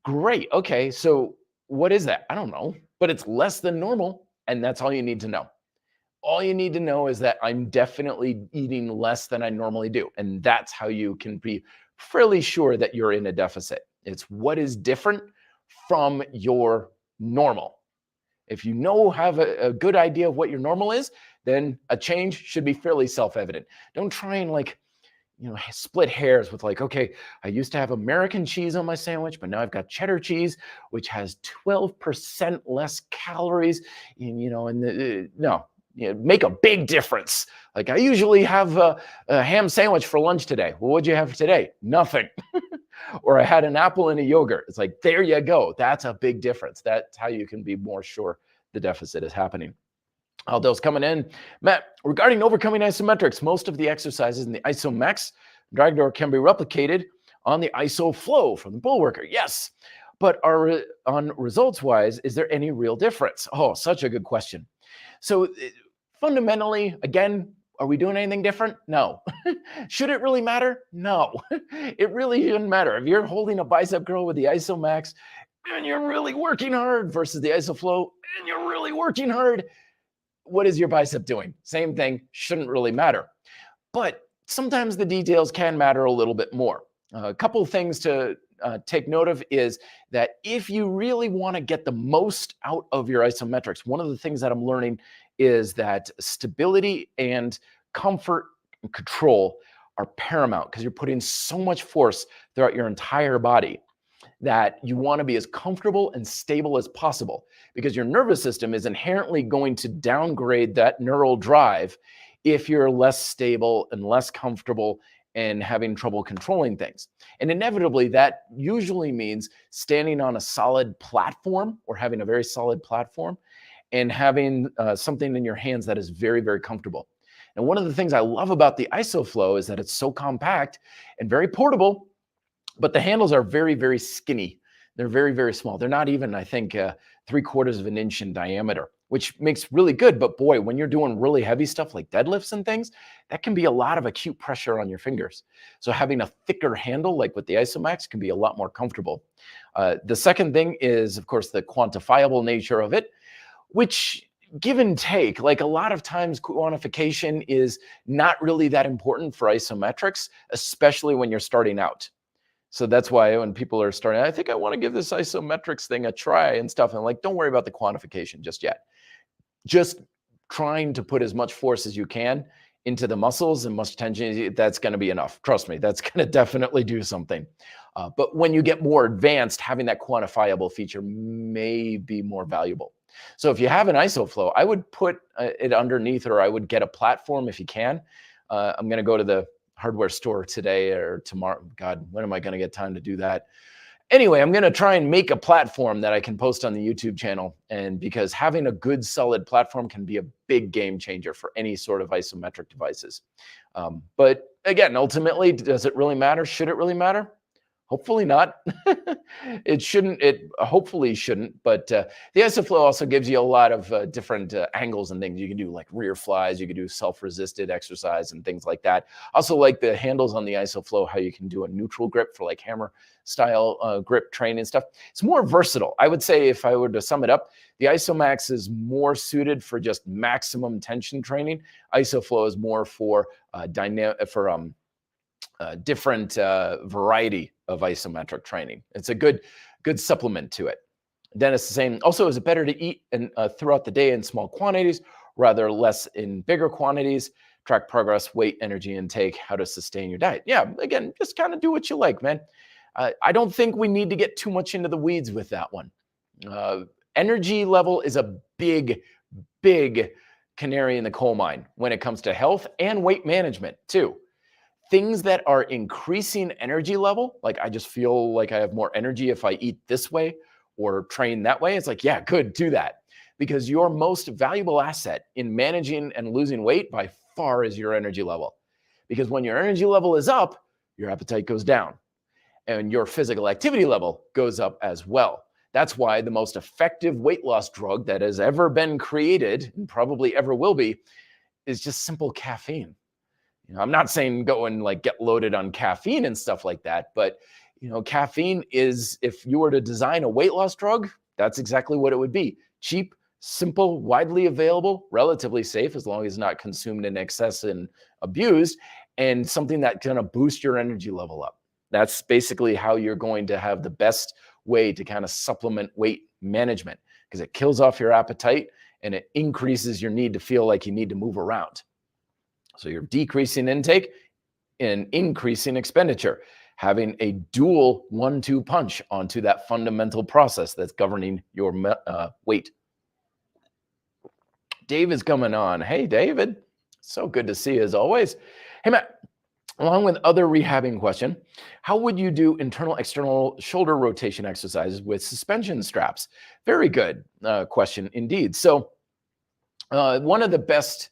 Great. Okay, so what is that? I don't know, but it's less than normal, and that's all you need to know. All you need to know is that I'm definitely eating less than I normally do. And that's how you can be fairly sure that you're in a deficit. It's what is different from your normal. If you have a good idea of what your normal is, then a change should be fairly self-evident. Don't try and split hairs with okay, I used to have American cheese on my sandwich, but now I've got cheddar cheese, which has 12% less calories. No, make a big difference. Like I usually have a ham sandwich for lunch today. Well, what'd you have today? Nothing. Or I had an apple and a yogurt. It's like, there you go. That's a big difference. That's how you can be more sure the deficit is happening. Aldo's coming in. Matt, regarding overcoming isometrics, most of the exercises in the ISOMAX drag door can be replicated on the ISOFlow from the Bullworker. Yes, but on results-wise, is there any real difference? Oh, such a good question. So fundamentally, again, are we doing anything different? No. Should it really matter? No. It really shouldn't matter. If you're holding a bicep curl with the ISOMAX and you're really working hard versus the ISOFlow and you're really working hard, what is your bicep doing? Same thing, shouldn't really matter. But sometimes the details can matter a little bit more. A couple of things to take note of is that if you really want to get the most out of your isometrics, one of the things that I'm learning is that stability and comfort and control are paramount because you're putting so much force throughout your entire body that you want to be as comfortable and stable as possible because your nervous system is inherently going to downgrade that neural drive if you're less stable and less comfortable and having trouble controlling things. And inevitably, that usually means standing on a solid platform or having a very solid platform and having something in your hands that is very, very comfortable. And one of the things I love about the ISOFlow is that it's so compact and very portable, but the handles are very, very skinny. They're very, very small. They're not even, I think, 3/4 of an inch in diameter, which makes really good. But boy, when you're doing really heavy stuff like deadlifts and things, that can be a lot of acute pressure on your fingers. So having a thicker handle, like with the ISOMAX, can be a lot more comfortable. The second thing is, of course, the quantifiable nature of it, which give and take, like a lot of times quantification is not really that important for isometrics, especially when you're starting out. So that's why when people are starting, I think I want to give this isometrics thing a try and stuff. And I'm like, don't worry about the quantification just yet. Just trying to put as much force as you can into the muscles and much tension, that's going to be enough. Trust me, that's going to definitely do something. But when you get more advanced, having that quantifiable feature may be more valuable. So if you have an ISOFlow, I would put it underneath, or I would get a platform if you can. I'm going to go to the hardware store today or tomorrow. God, when am I going to get time to do that? Anyway, I'm going to try and make a platform that I can post on the YouTube channel. And because having a good solid platform can be a big game changer for any sort of isometric devices. But again, ultimately, does it really matter? Should it really matter? Hopefully not. It shouldn't. It hopefully shouldn't. But the ISOFlow also gives you a lot of different angles and things you can do, like rear flies. You can do self-resisted exercise and things like that. Also, like the handles on the ISOFlow, how you can do a neutral grip for like hammer style grip training stuff. It's more versatile. I would say, if I were to sum it up, the ISOMAX is more suited for just maximum tension training. ISOFlow is more for different variety of isometric training. It's a good supplement to it. Dennis is saying, also, is it better to eat throughout the day in small quantities, rather less in bigger quantities? Track progress, weight, energy intake, how to sustain your diet. Yeah, again, just kind of do what you like, man. I don't think we need to get too much into the weeds with that one. Energy level is a big canary in the coal mine when it comes to health and weight management too. Things that are increasing energy level, like I just feel like I have more energy if I eat this way or train that way. It's like, yeah, good, do that. Because your most valuable asset in managing and losing weight by far is your energy level. Because when your energy level is up, your appetite goes down and your physical activity level goes up as well. That's why the most effective weight loss drug that has ever been created, and probably ever will be, is just simple caffeine. I'm not saying go and like get loaded on caffeine and stuff like that, but caffeine is, if you were to design a weight loss drug, that's exactly what it would be. Cheap, simple, widely available, relatively safe as long as not consumed in excess and abused, and something that kind of boost your energy level up. That's basically how you're going to have the best way to kind of supplement weight management, because it kills off your appetite and it increases your need to feel like you need to move around. So you're decreasing intake and increasing expenditure, having a dual 1-2 punch onto that fundamental process that's governing your weight. Dave is coming on. Hey, David. So good to see you as always. Hey, Matt, along with other rehabbing question, how would you do internal, external shoulder rotation exercises with suspension straps? Very good question indeed. So one of the best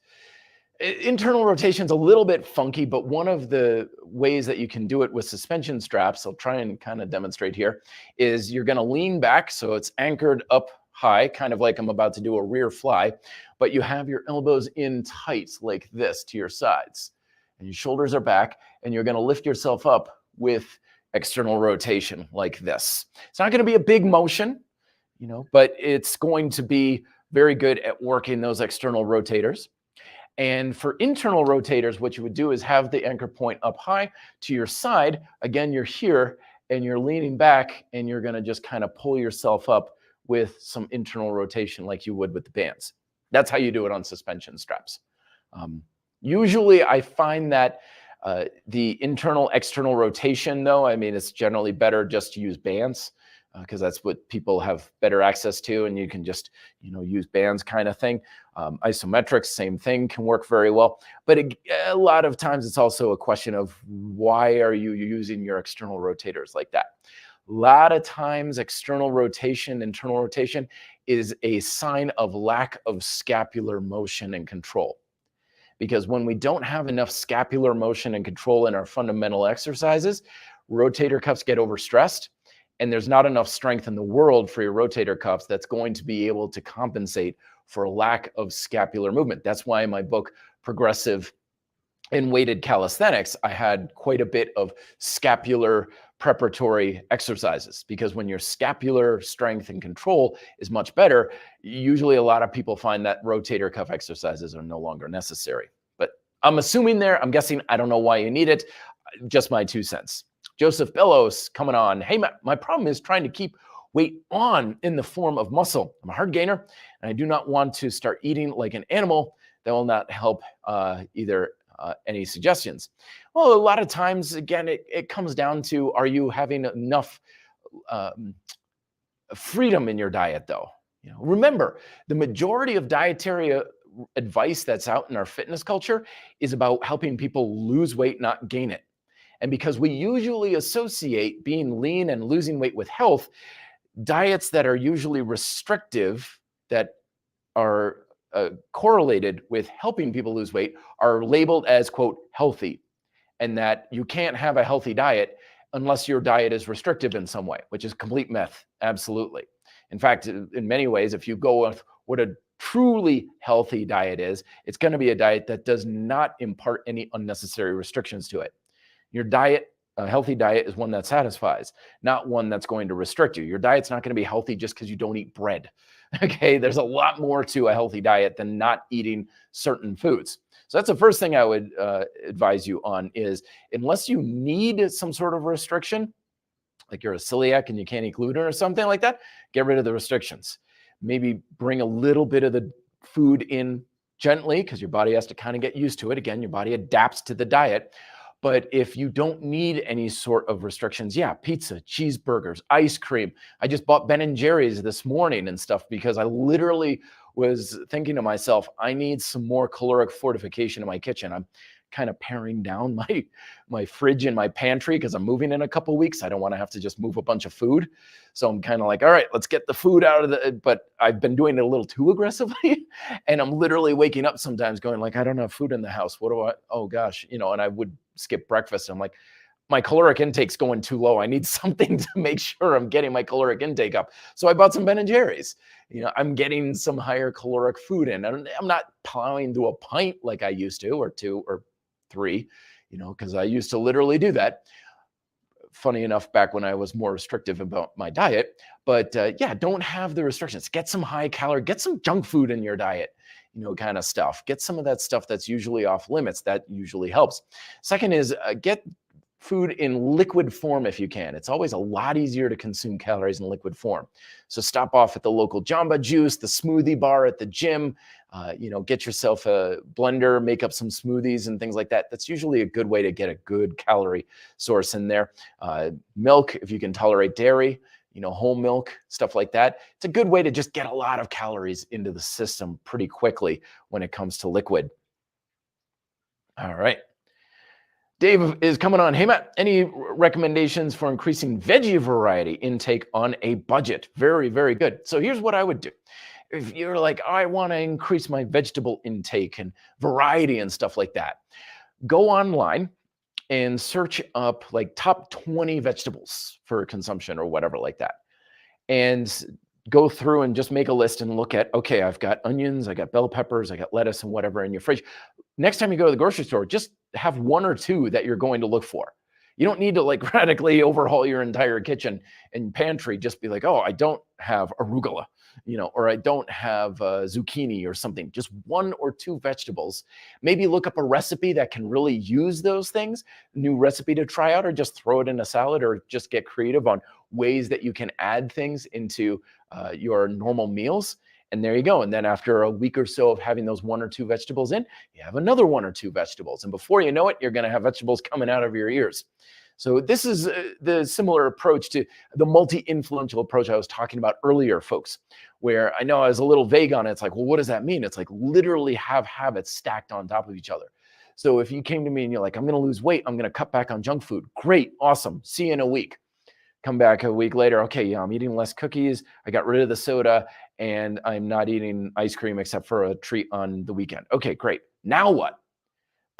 internal rotation's a little bit funky, but one of the ways that you can do it with suspension straps, I'll try and kind of demonstrate here, is you're going to lean back so it's anchored up high, kind of like I'm about to do a rear fly, but you have your elbows in tight like this to your sides, and your shoulders are back, and you're going to lift yourself up with external rotation like this. It's not going to be a big motion, but it's going to be very good at working those external rotators. And for internal rotators, what you would do is have the anchor point up high to your side. Again, you're here and you're leaning back, and you're going to just kind of pull yourself up with some internal rotation like you would with the bands. That's how you do it on suspension straps. Usually I find that the internal external rotation, though, I mean, it's generally better just to use bands, because that's what people have better access to, and you can just use bands kind of thing. Isometrics, same thing, can work very well, but a lot of times it's also a question of why are you using your external rotators like that. A lot of times external rotation, internal rotation is a sign of lack of scapular motion and control, because when we don't have enough scapular motion and control in our fundamental exercises, rotator cuffs get overstressed, and there's not enough strength in the world for your rotator cuffs that's going to be able to compensate for a lack of scapular movement. That's why in my book, Progressive and Weighted Calisthenics, I had quite a bit of scapular preparatory exercises, because when your scapular strength and control is much better, usually a lot of people find that rotator cuff exercises are no longer necessary. But I'm assuming there, I'm guessing, I don't know why you need it, just my 2 cents. Joseph Bellows coming on. Hey, my problem is trying to keep weight on in the form of muscle. I'm a hard gainer, and I do not want to start eating like an animal. That will not help either. Any suggestions? Well, a lot of times, again, it comes down to, are you having enough freedom in your diet, though? Remember, the majority of dietary advice that's out in our fitness culture is about helping people lose weight, not gain it. And because we usually associate being lean and losing weight with health, diets that are usually restrictive, that are correlated with helping people lose weight, are labeled as, quote, healthy, and that you can't have a healthy diet unless your diet is restrictive in some way, which is complete myth. Absolutely. In fact, in many ways, if you go with what a truly healthy diet is, it's going to be a diet that does not impart any unnecessary restrictions to it. Your diet, a healthy diet, is one that satisfies, not one that's going to restrict you. Your diet's not going to be healthy just because you don't eat bread. Okay, there's a lot more to a healthy diet than not eating certain foods. So that's the first thing I would advise you on, is unless you need some sort of restriction, like you're a celiac and you can't eat gluten or something like that, get rid of the restrictions. Maybe bring a little bit of the food in gently, because your body has to kind of get used to it. Again, your body adapts to the diet. But if you don't need any sort of restrictions, yeah, pizza, cheeseburgers, ice cream. I just bought Ben & Jerry's this morning and stuff, because I literally was thinking to myself, I need some more caloric fortification in my kitchen. I'm kind of paring down my fridge in my pantry because I'm moving in a couple of weeks. I don't want to have to just move a bunch of food. So I'm kind of like, all right, let's get the food out of the, but I've been doing it a little too aggressively. And I'm literally waking up sometimes going like, I don't have food in the house. What do I, oh gosh, and I would skip breakfast. I'm like, my caloric intake's going too low. I need something to make sure I'm getting my caloric intake up. So I bought some Ben & Jerry's. I'm getting some higher caloric food in. I'm not plowing through a pint like I used to, or 2 or 3, because I used to literally do that. funny enough, back when I was more restrictive about my diet. But yeah, don't have the restrictions. Get some high calorie, get some junk food in your diet, kind of stuff. Get some of that stuff that's usually off limits. That usually helps. Second is get food in liquid form if you can. It's always a lot easier to consume calories in liquid form. So stop off at the local Jamba Juice, the smoothie bar at the gym. Get yourself a blender, make up some smoothies and things like that. That's usually a good way to get a good calorie source in there. Milk, if you can tolerate dairy, whole milk, stuff like that. It's a good way to just get a lot of calories into the system pretty quickly when it comes to liquid. All right. Dave is coming on. Hey, Matt, any recommendations for increasing veggie variety intake on a budget? Very, very good. So here's what I would do. If you're like, I want to increase my vegetable intake and variety and stuff like that, go online and search up like top 20 vegetables for consumption or whatever like that. And go through and just make a list and look at, okay, I've got onions, I got bell peppers, I got lettuce and whatever in your fridge. Next time you go to the grocery store, just have one or two that you're going to look for. You don't need to like radically overhaul your entire kitchen and pantry. Just be like, oh, I don't have arugula, or I don't have zucchini or something. Just one or two vegetables. Maybe look up a recipe that can really use those things, new recipe to try out, or just throw it in a salad, or just get creative on ways that you can add things into your normal meals. And there you go. And then after a week or so of having those one or two vegetables in, you have another one or two vegetables. And before you know it, you're going to have vegetables coming out of your ears. So this is the similar approach to the multi-influential approach I was talking about earlier, folks, where I know I was a little vague on it. It's like, well, what does that mean? It's like literally have habits stacked on top of each other. So if you came to me and you're like, I'm going to lose weight, I'm going to cut back on junk food. Great. Awesome. See you in a week. Come back a week later. Okay, yeah, I'm eating less cookies. I got rid of the soda and I'm not eating ice cream except for a treat on the weekend. Okay, great. Now what?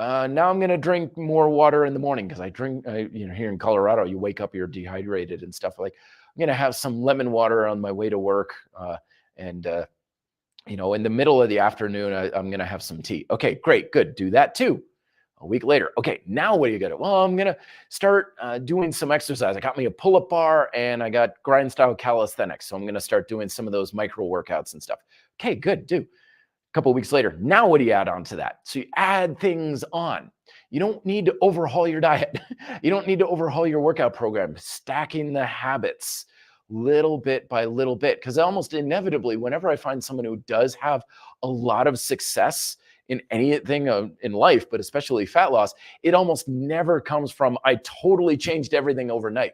Now I'm going to drink more water in the morning because I drink, here in Colorado, you wake up, you're dehydrated and stuff. Like, I'm going to have some lemon water on my way to work. And in the middle of the afternoon, I'm going to have some tea. Okay, great. Good. Do that too. A week later. Okay, now what do you got? Well, I'm going to start doing some exercise. I got me a pull-up bar and I got grind style calisthenics. So I'm going to start doing some of those micro workouts and stuff. Okay, good. Do. A couple of weeks later, now what do you add on to that? So you add things on. You don't need to overhaul your diet. You don't need to overhaul your workout program. Stacking the habits little bit by little bit, because almost inevitably, whenever I find someone who does have a lot of success in anything in life, but especially fat loss, it almost never comes from, I totally changed everything overnight.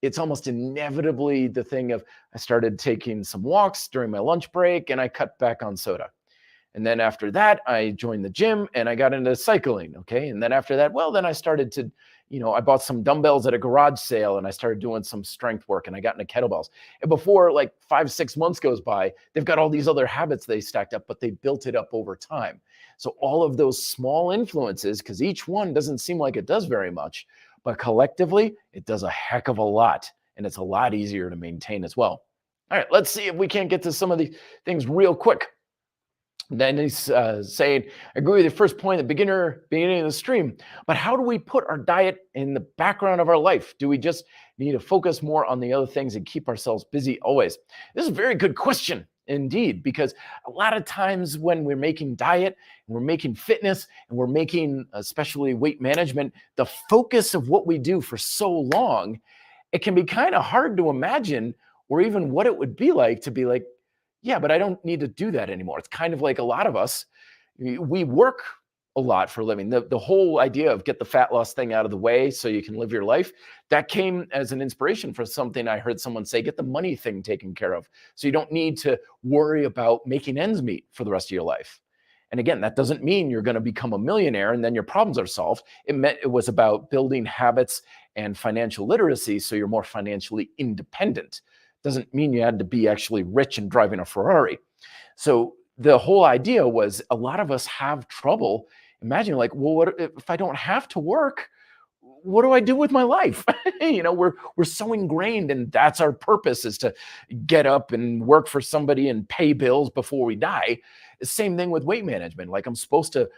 It's almost inevitably the thing of, I started taking some walks during my lunch break and I cut back on soda. And then after that, I joined the gym and I got into cycling. Okay. And then after that, well, then I started to, I bought some dumbbells at a garage sale and I started doing some strength work and I got into kettlebells. And before like 5-6 months goes by, they've got all these other habits they stacked up, but they built it up over time. So all of those small influences, because each one doesn't seem like it does very much, but collectively it does a heck of a lot. And it's a lot easier to maintain as well. All right, let's see if we can't get to some of these things real quick. Then he's saying, I agree with the first point at the beginning of the stream, but how do we put our diet in the background of our life? Do we just need to focus more on the other things and keep ourselves busy always? This is a very good question indeed, because a lot of times when we're making diet, and we're making fitness, and we're making especially weight management, the focus of what we do for so long, it can be kind of hard to imagine or even what it would be like to be like, yeah, but I don't need to do that anymore. It's kind of like a lot of us, we work a lot for a living. The whole idea of get the fat loss thing out of the way so you can live your life, that came as an inspiration for something I heard someone say, get the money thing taken care of. So you don't need to worry about making ends meet for the rest of your life. And again, that doesn't mean you're going to become a millionaire and then your problems are solved. It was about building habits and financial literacy so you're more financially independent. Doesn't mean you had to be actually rich and driving a Ferrari. So the whole idea was a lot of us have trouble imagining like, well, what if I don't have to work? What do I do with my life? We're so ingrained and that's our purpose, is to get up and work for somebody and pay bills before we die. The same thing with weight management. Like, I'm supposed to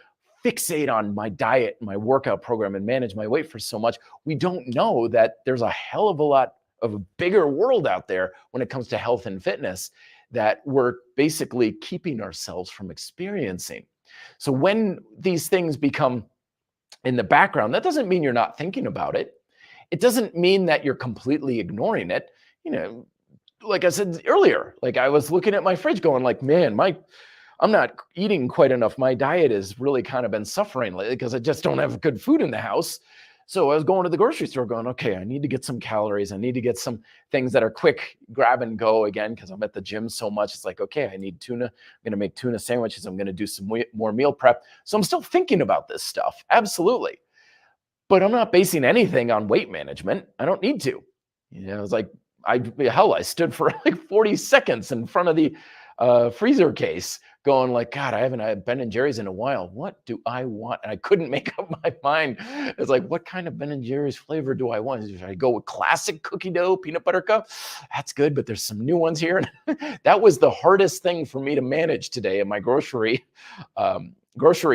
fixate on my diet, my workout program, and manage my weight for so much, we don't know that there's a hell of a lot of a bigger world out there when it comes to health and fitness that we're basically keeping ourselves from experiencing. So when these things become in the background, that doesn't mean you're not thinking about it. It doesn't mean that you're completely ignoring it. You know, like I said earlier, like I was looking at my fridge going like, man, I'm not eating quite enough. My diet has really kind of been suffering lately because I just don't have good food in the house. So I was going to the grocery store going, okay, I need to get some calories. I need to get some things that are quick grab and go again because I'm at the gym so much. It's like, okay, I need tuna. I'm going to make tuna sandwiches. I'm going to do some more meal prep. So I'm still thinking about this stuff. Absolutely. But I'm not basing anything on weight management. I don't need to. It's like, I stood for like 40 seconds in front of the freezer case going like, God, I haven't had Ben and Jerry's in a while. What do I want? And I couldn't make up my mind. It's like, what kind of Ben and Jerry's flavor do I want? Should I go with classic cookie dough, peanut butter cup? That's good, but there's some new ones here. That was the hardest thing for me to manage today in my grocery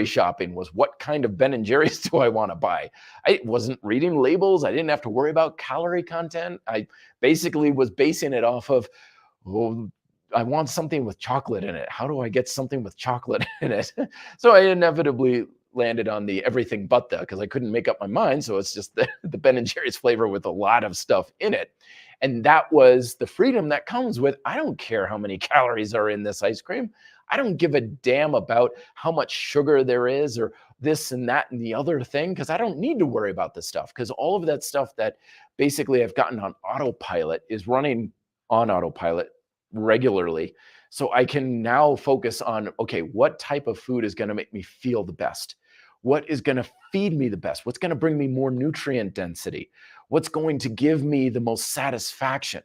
shopping was what kind of Ben and Jerry's do I want to buy? I wasn't reading labels. I didn't have to worry about calorie content. I basically was basing it off of, well, I want something with chocolate in it. How do I get something with chocolate in it? So I inevitably landed on the everything but that because I couldn't make up my mind. So it's just the Ben and Jerry's flavor with a lot of stuff in it. And that was the freedom that comes with, I don't care how many calories are in this ice cream. I don't give a damn about how much sugar there is or this and that and the other thing, because I don't need to worry about this stuff because all of that stuff that basically I've gotten on autopilot is running on autopilot regularly. So I can now focus on, okay, what type of food is going to make me feel the best? What is going to feed me the best? What's going to bring me more nutrient density? What's going to give me the most satisfaction?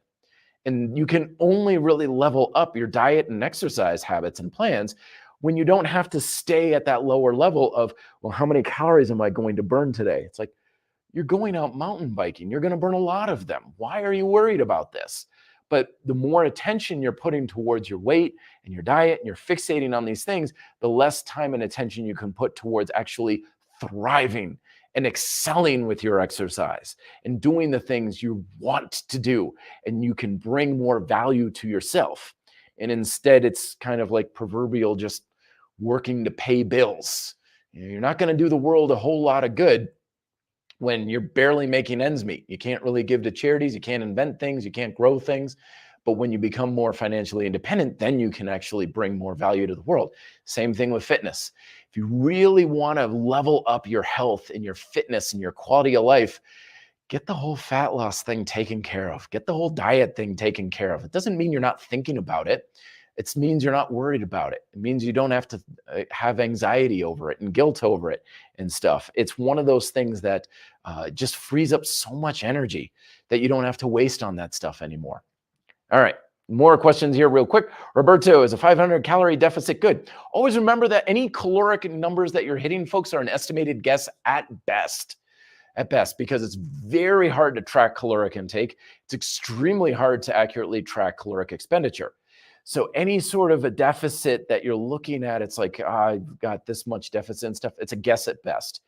And you can only really level up your diet and exercise habits and plans when you don't have to stay at that lower level of, well, how many calories am I going to burn today? It's like, you're going out mountain biking. You're going to burn a lot of them. Why are you worried about this? But the more attention you're putting towards your weight and your diet and you're fixating on these things, the less time and attention you can put towards actually thriving and excelling with your exercise and doing the things you want to do. And you can bring more value to yourself. And instead, it's kind of like proverbial just working to pay bills. You're not going to do the world a whole lot of good when you're barely making ends meet. You can't really give to charities. You can't invent things. You can't grow things. But when you become more financially independent, then you can actually bring more value to the world. Same thing with fitness. If you really want to level up your health and your fitness and your quality of life, get the whole fat loss thing taken care of. Get the whole diet thing taken care of. It doesn't mean you're not thinking about it. It means you're not worried about it. It means you don't have to have anxiety over it and guilt over it and stuff. It's one of those things that just frees up so much energy that you don't have to waste on that stuff anymore. All right, more questions here real quick. Roberto, is a 500 calorie deficit good? Always remember that any caloric numbers that you're hitting, folks, are an estimated guess at best. Because it's very hard to track caloric intake. It's extremely hard to accurately track caloric expenditure. So any sort of a deficit that you're looking at, it's like, I've got this much deficit and stuff. It's a guess at best.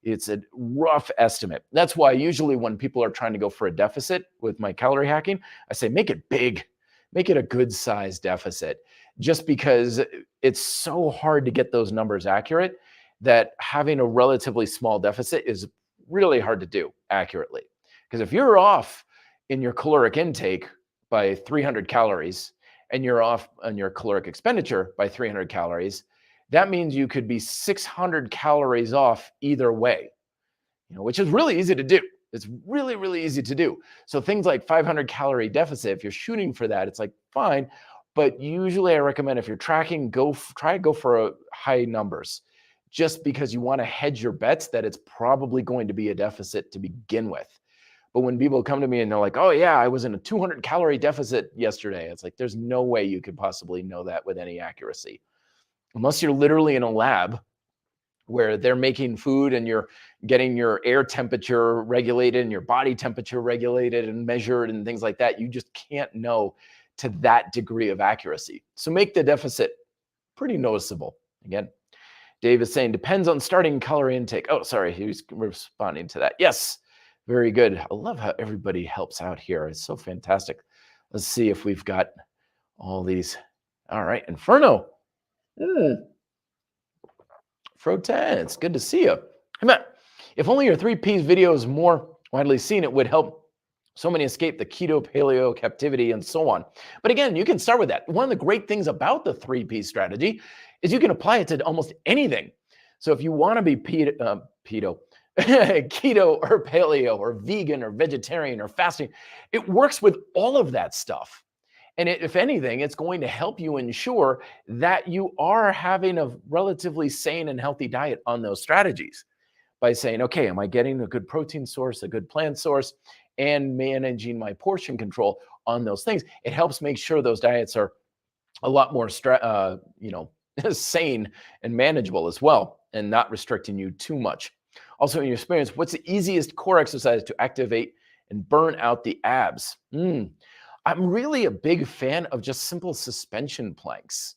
It's a rough estimate. That's why usually when people are trying to go for a deficit with my calorie hacking, I say, make it big, make it a good size deficit, just because it's so hard to get those numbers accurate that having a relatively small deficit is really hard to do accurately. Because if you're off in your caloric intake by 300 calories, and you're off on your caloric expenditure by 300 calories, that means you could be 600 calories off either way, which is really easy to do. It's really, really easy to do. So things like 500 calorie deficit, if you're shooting for that, it's like fine. But usually I recommend if you're tracking, try to go for high numbers, just because you want to hedge your bets that it's probably going to be a deficit to begin with. But when people come to me and they're like, oh yeah, I was in a 200 calorie deficit yesterday, it's like, there's no way you could possibly know that with any accuracy. Unless you're literally in a lab where they're making food and you're getting your air temperature regulated and your body temperature regulated and measured and things like that. You just can't know to that degree of accuracy. So make the deficit pretty noticeable. Again, Dave is saying, depends on starting calorie intake. Oh, sorry, he was responding to that. Yes, very good. I love how everybody helps out here. It's so fantastic. Let's see if we've got all these. All right, Inferno. Froten, it's good to see you. Hey, Matt, if only your 3Ps video is more widely seen, it would help so many escape the keto, paleo, captivity, and so on. But again, you can start with that. One of the great things about the 3P strategy is you can apply it to almost anything. So if you want to be keto or paleo or vegan or vegetarian or fasting, it works with all of that stuff. And if anything, it's going to help you ensure that you are having a relatively sane and healthy diet on those strategies by saying, okay, am I getting a good protein source, a good plant source, and managing my portion control on those things? It helps make sure those diets are a lot more sane and manageable as well, and not restricting you too much. Also, in your experience, what's the easiest core exercise to activate and burn out the abs? I'm really a big fan of just simple suspension planks,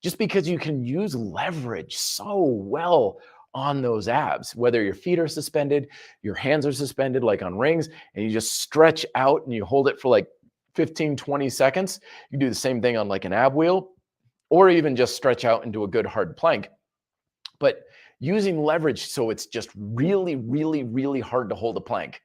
just because you can use leverage so well on those abs, whether your feet are suspended, your hands are suspended like on rings, and you just stretch out and you hold it for like 15, 20 seconds. You do the same thing on like an ab wheel, or even just stretch out into a good hard plank. But using leverage so it's just really, really, really hard to hold a plank.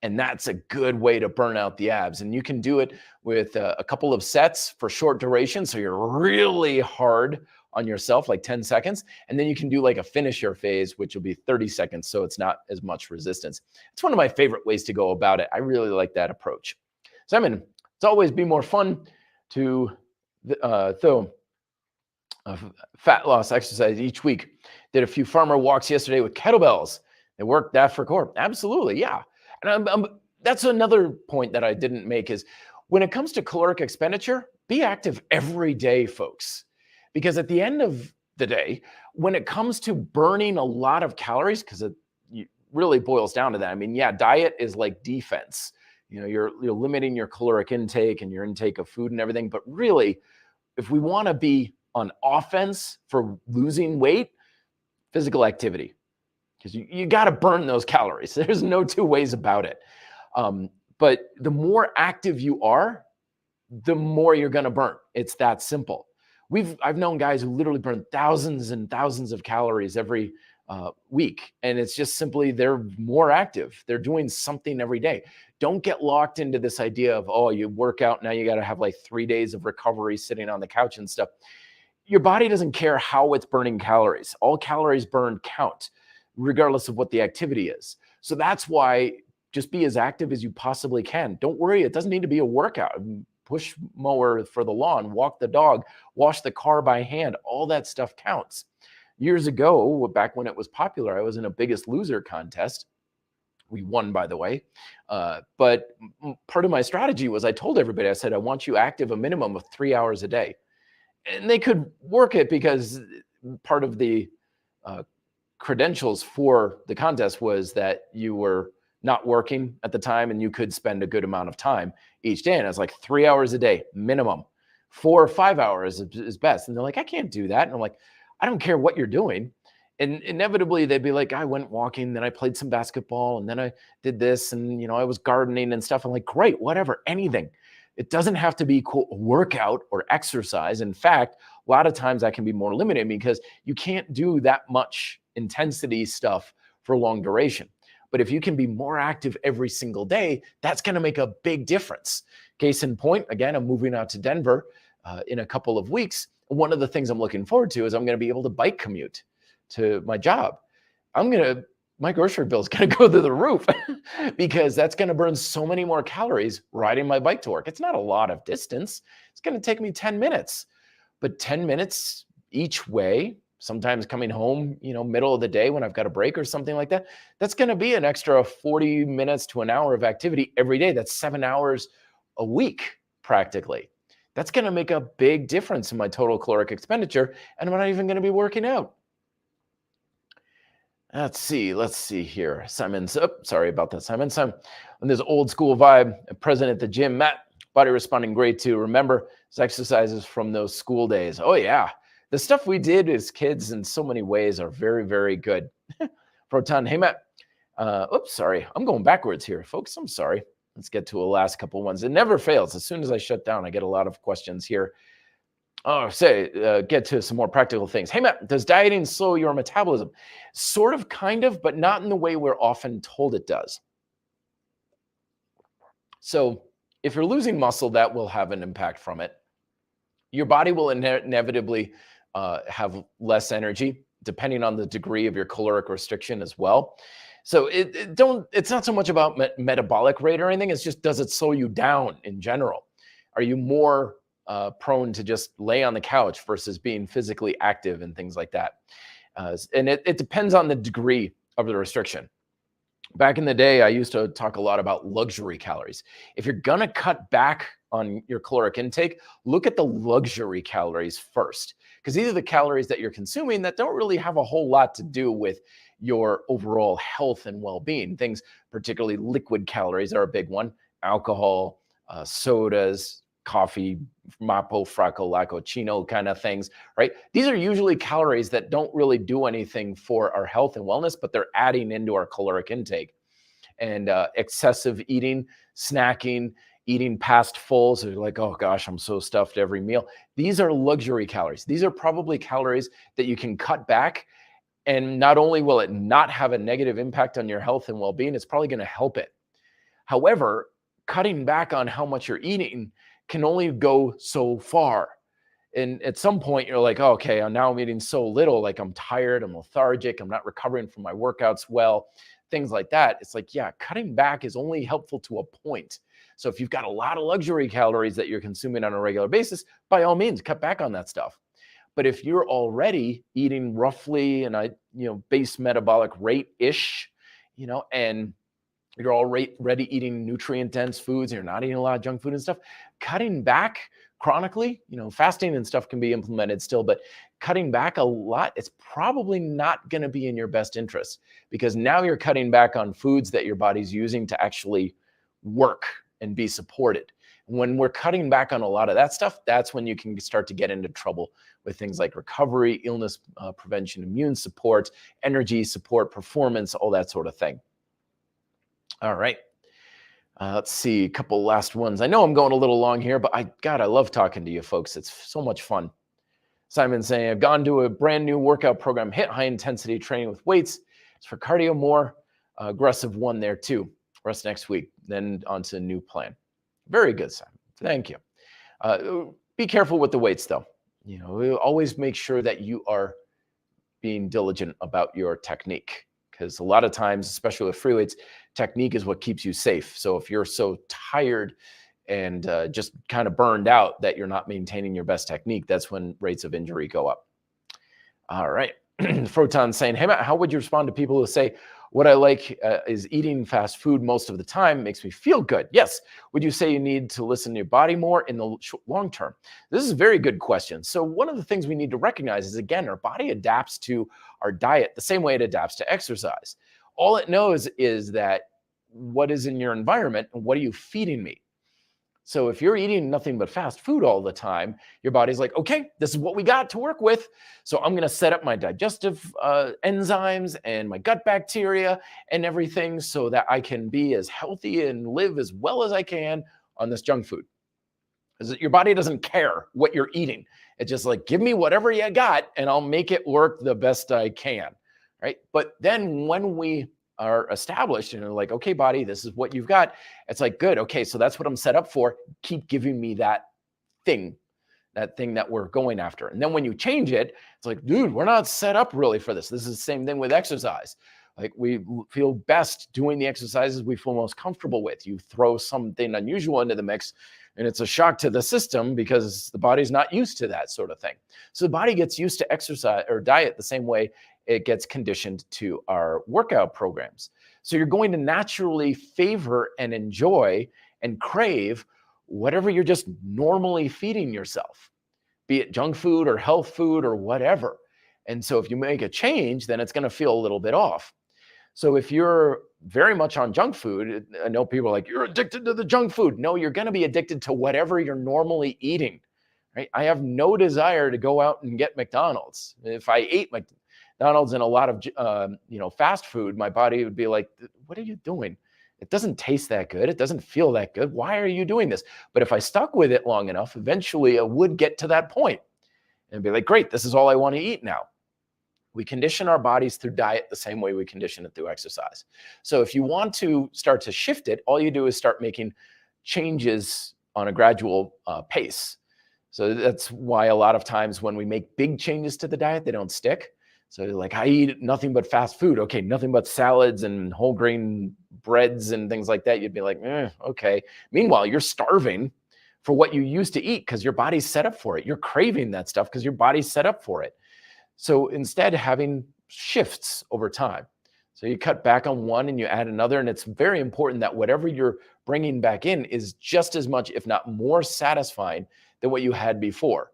And that's a good way to burn out the abs. And you can do it with a couple of sets for short duration. So you're really hard on yourself, like 10 seconds. And then you can do like a finisher phase, which will be 30 seconds. So it's not as much resistance. It's one of my favorite ways to go about it. I really like that approach. Simon, it's always be more fun to throw fat loss exercise each week. Did a few farmer walks yesterday with kettlebells. It worked that for core. Absolutely, yeah. And that's another point that I didn't make is when it comes to caloric expenditure, be active every day, folks. Because at the end of the day, when it comes to burning a lot of calories, because it really boils down to that. I mean, yeah, diet is like defense. You know, you're limiting your caloric intake and your intake of food and everything. But really, if we want to be on offense for losing weight, physical activity. Because you got to burn those calories. There's no two ways about it. But the more active you are, the more you're going to burn. It's that simple. I've known guys who literally burn thousands and thousands of calories every week. And it's just simply they're more active. They're doing something every day. Don't get locked into this idea of, oh, you work out, now you got to have like 3 days of recovery sitting on the couch and stuff. Your body doesn't care how it's burning calories. All calories burned count, regardless of what the activity is. So that's why just be as active as you possibly can. Don't worry, it doesn't need to be a workout. Push mower for the lawn, walk the dog, wash the car by hand. All that stuff counts. Years ago, back when it was popular, I was in a Biggest Loser contest. We won, by the way. But part of my strategy was I told everybody, I said, I want you active a minimum of 3 hours a day. And they could work it because part of the credentials for the contest was that you were not working at the time and you could spend a good amount of time each day. And I was like 3 hours a day minimum. 4 or 5 hours is best. And they're like, I can't do that. And I'm like, I don't care what you're doing. And inevitably they'd be like, I went walking, then I played some basketball, and then I did this, and I was gardening and stuff. I'm like, great, whatever, anything. It doesn't have to be workout or exercise. In fact, a lot of times that can be more limiting because you can't do that much intensity stuff for long duration. But if you can be more active every single day, that's going to make a big difference. Case in point, again, I'm moving out to Denver in a couple of weeks. One of the things I'm looking forward to is I'm going to be able to bike commute to my job. My grocery bill is going to go to the roof because that's going to burn so many more calories riding my bike to work. It's not a lot of distance. It's going to take me 10 minutes, but 10 minutes each way, sometimes coming home, middle of the day when I've got a break or something like that, that's going to be an extra 40 minutes to an hour of activity every day. That's 7 hours a week, practically. That's going to make a big difference in my total caloric expenditure, and I'm not even going to be working out. Let's see here. Simon's sorry about that, Simon. On this old school vibe, present at the gym. Matt, body responding great too. Remember, it's exercises from those school days. Oh yeah, The stuff we did as kids in so many ways are very, very good. Proton, hey, Matt. Oops, sorry. I'm going backwards here, folks. I'm sorry. Let's get to the last couple ones. It never fails. As soon as I shut down, I get a lot of questions here. Oh, get to some more practical things. Hey, Matt, does dieting slow your metabolism? Sort of, kind of, but not in the way we're often told it does. So if you're losing muscle, that will have an impact from it. Your body will inevitably have less energy, depending on the degree of your caloric restriction as well. So it's not so much about metabolic rate or anything. It's just, does it slow you down in general? Are you more prone to just lay on the couch versus being physically active and things like that? And it depends on the degree of the restriction. Back in the day, I used to talk a lot about luxury calories. If you're going to cut back on your caloric intake, look at the luxury calories first, because these are the calories that you're consuming that don't really have a whole lot to do with your overall health and well-being. Things, particularly liquid calories, are a big one. Alcohol, sodas, coffee, Mapo, Fracco, Lacocino kind of things, right? These are usually calories that don't really do anything for our health and wellness, but they're adding into our caloric intake. And excessive eating, snacking, eating past full. So you're like, oh gosh, I'm so stuffed every meal. These are luxury calories. These are probably calories that you can cut back. And not only will it not have a negative impact on your health and well-being, it's probably going to help it. However, cutting back on how much you're eating can only go so far. And at some point you're like, oh, okay, now I'm eating so little, like I'm tired, I'm lethargic, I'm not recovering from my workouts well, things like that. It's like, yeah, cutting back is only helpful to a point. So if you've got a lot of luxury calories that you're consuming on a regular basis, by all means, cut back on that stuff. But if you're already eating roughly in a base metabolic rate-ish, and you're already eating nutrient-dense foods, and you're not eating a lot of junk food and stuff, cutting back chronically, fasting and stuff can be implemented still, but cutting back a lot, it's probably not going to be in your best interest, because now you're cutting back on foods that your body's using to actually work and be supported. When we're cutting back on a lot of that stuff, that's when you can start to get into trouble with things like recovery, illness prevention, immune support, energy support, performance, all that sort of thing. All right. Let's see, a couple last ones. I know I'm going a little long here, but I love talking to you folks. It's so much fun. Simon's saying, I've gone to a brand new workout program, hit high intensity training with weights. It's for cardio, more aggressive one there too. Rest next week, then on to a new plan. Very good, Simon. Thank you. Be careful with the weights though. Always make sure that you are being diligent about your technique, because a lot of times, especially with free weights, technique is what keeps you safe. So if you're so tired and just kind of burned out that you're not maintaining your best technique, that's when rates of injury go up. All right. Photon saying, hey, Matt, how would you respond to people who say, what I like is eating fast food most of the time makes me feel good? Yes. Would you say you need to listen to your body more in the long term? This is a very good question. So one of the things we need to recognize is, again, our body adapts to our diet the same way it adapts to exercise. All it knows is that what is in your environment and what are you feeding me? So if you're eating nothing but fast food all the time, your body's like, okay, this is what we got to work with. So I'm going to set up my digestive enzymes and my gut bacteria and everything so that I can be as healthy and live as well as I can on this junk food. Because your body doesn't care what you're eating. It's just like, give me whatever you got and I'll make it work the best I can, right? But then when we are established and they're like, okay, body, this is what you've got. It's like, good. Okay. So that's what I'm set up for. Keep giving me that thing that we're going after. And then when you change it, it's like, dude, we're not set up really for this. This is the same thing with exercise. Like, we feel best doing the exercises we feel most comfortable with. You throw something unusual into the mix and it's a shock to the system because the body's not used to that sort of thing. So the body gets used to exercise or diet the same way it gets conditioned to our workout programs. So you're going to naturally favor and enjoy and crave whatever you're just normally feeding yourself, be it junk food or health food or whatever. And so if you make a change, then it's going to feel a little bit off. So if you're very much on junk food, I know people are like, you're addicted to the junk food. No, you're going to be addicted to whatever you're normally eating, right? I have no desire to go out and get McDonald's. If I ate McDonald's and a lot of fast food, my body would be like, what are you doing? It doesn't taste that good. It doesn't feel that good. Why are you doing this? But if I stuck with it long enough, eventually I would get to that point and be like, great, this is all I want to eat now. We condition our bodies through diet the same way we condition it through exercise. So if you want to start to shift it, all you do is start making changes on a gradual pace. So that's why a lot of times when we make big changes to the diet, they don't stick. So like, I eat nothing but fast food. Okay, nothing but salads and whole grain breads and things like that. You'd be like, okay. Meanwhile, you're starving for what you used to eat because your body's set up for it. You're craving that stuff because your body's set up for it. So instead, having shifts over time. So you cut back on one and you add another. And it's very important that whatever you're bringing back in is just as much, if not more satisfying than what you had before.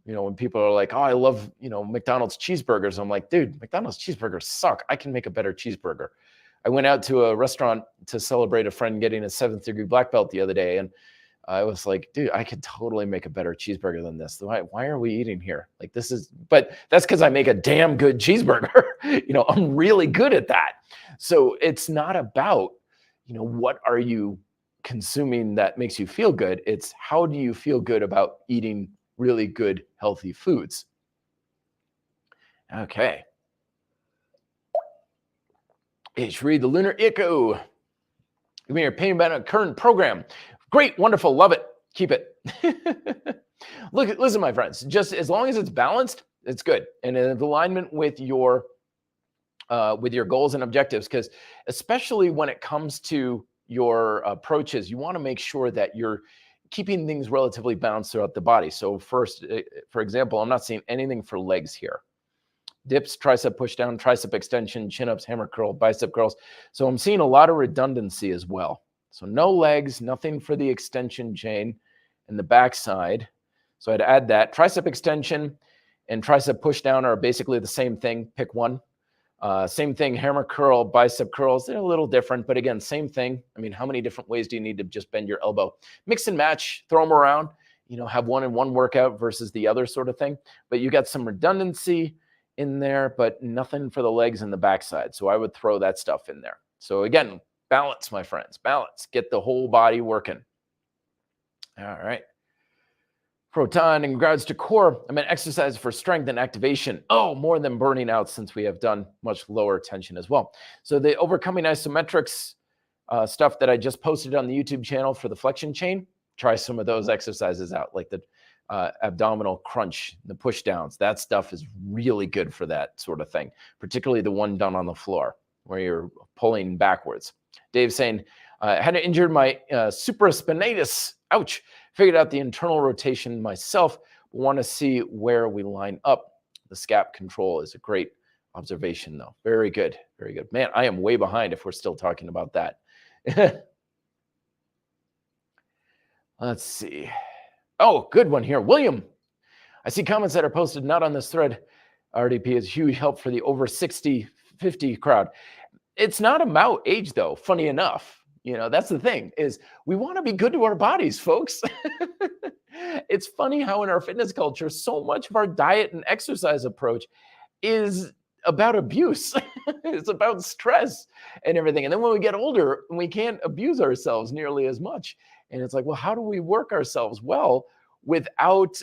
When people are like, oh, I love, McDonald's cheeseburgers. I'm like, dude, McDonald's cheeseburgers suck. I can make a better cheeseburger. I went out to a restaurant to celebrate a friend getting a 7th degree black belt the other day. And I was like, dude, I could totally make a better cheeseburger than this. Why are we eating here? Like, but that's because I make a damn good cheeseburger. I'm really good at that. So it's not about, what are you consuming that makes you feel good? It's how do you feel good about eating really good, healthy foods? Okay. H. Read the Lunar Echo. Give me your opinion about a current program. Great, wonderful, love it. Keep it. Listen, my friends, just as long as it's balanced, it's good. And in alignment with your goals and objectives, because especially when it comes to your approaches, you want to make sure that you're keeping things relatively balanced throughout the body. So first, for example, I'm not seeing anything for legs here. Dips, tricep push down, tricep extension, chin-ups, hammer curl, bicep curls. So I'm seeing a lot of redundancy as well. So no legs, nothing for the extension chain and the backside. So I'd add that. Tricep extension and tricep push down are basically the same thing. Pick one. Same thing, hammer curl, bicep curls. They're a little different, but again, same thing. I mean, how many different ways do you need to just bend your elbow? Mix and match, throw them around, have one in one workout versus the other sort of thing. But you got some redundancy in there, but nothing for the legs and the backside. So I would throw that stuff in there. So again, balance, my friends, balance. Get the whole body working. All right. Proton, in regards to core, I meant exercise for strength and activation. Oh, more than burning out, since we have done much lower tension as well. So the overcoming isometrics stuff that I just posted on the YouTube channel for the flexion chain, try some of those exercises out, like the abdominal crunch, the push downs. That stuff is really good for that sort of thing, particularly the one done on the floor where you're pulling backwards. Dave saying, I had injured my supraspinatus. Ouch. Figured out the internal rotation myself, but want to see where we line up. The scap control is a great observation, though. Very good. Very good. Man, I am way behind if we're still talking about that. Let's see. Oh, good one here. William, I see comments that are posted not on this thread. RDP is huge help for the over 60, 50 crowd. It's not about age, though, funny enough. That's the thing, is we want to be good to our bodies, folks. It's funny how in our fitness culture, so much of our diet and exercise approach is about abuse. It's about stress and everything. And then when we get older, we can't abuse ourselves nearly as much. And it's like, well, how do we work ourselves well without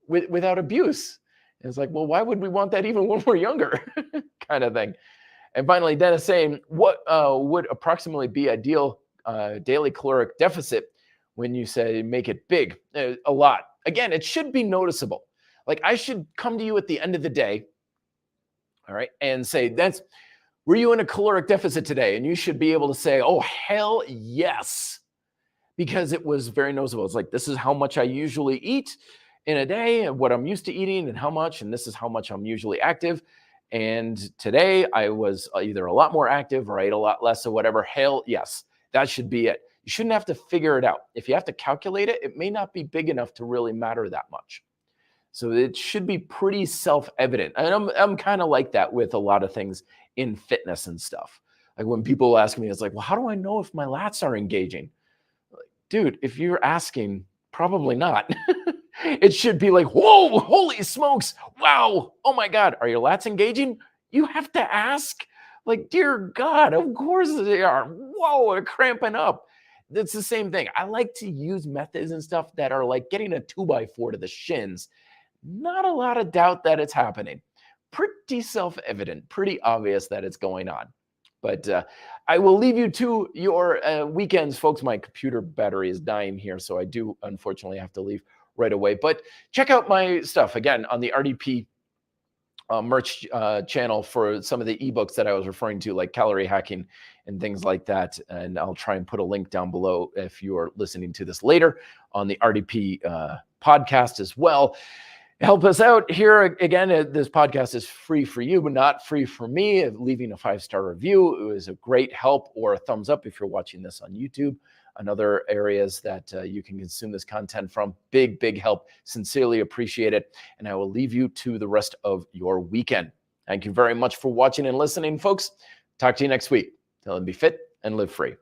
without abuse? And it's like, well, why would we want that even when we're younger? Kind of thing. And finally, Dennis saying, what would approximately be ideal daily caloric deficit when you say make it big? A lot. Again, it should be noticeable. Like, I should come to you at the end of the day, all right, and say, were you in a caloric deficit today? And you should be able to say, oh, hell yes, because it was very noticeable. It's like, this is how much I usually eat in a day and what I'm used to eating and how much, and this is how much I'm usually active. And today I was either a lot more active or I ate a lot less or whatever. Hell yes, that should be it. You shouldn't have to figure it out. If you have to calculate it, it may not be big enough to really matter that much. So it should be pretty self-evident. And I'm kind of like that with a lot of things in fitness and stuff. Like when people ask me, it's like, well, how do I know if my lats are engaging? Like, dude, if you're asking Probably not. It should be like, whoa, holy smokes. Wow. Oh my God. Are your lats engaging? You have to ask. Like, dear God, of course they are. Whoa, they're cramping up. It's the same thing. I like to use methods and stuff that are like getting a 2x4 to the shins. Not a lot of doubt that it's happening. Pretty self evident, pretty obvious that it's going on. But I will leave you to your weekends, folks. My computer battery is dying here, so I do unfortunately have to leave right away. But check out my stuff again on the RDP merch channel for some of the ebooks that I was referring to, like calorie hacking and things like that. And I'll try and put a link down below if you are listening to this later on the RDP podcast as well. Help us out here. Again, this podcast is free for you, but not free for me. Leaving a 5-star review is a great help, or a thumbs up if you're watching this on YouTube and other areas that you can consume this content from. Big, big help. Sincerely appreciate it. And I will leave you to the rest of your weekend. Thank you very much for watching and listening, folks. Talk to you next week. Till then, be fit and live free.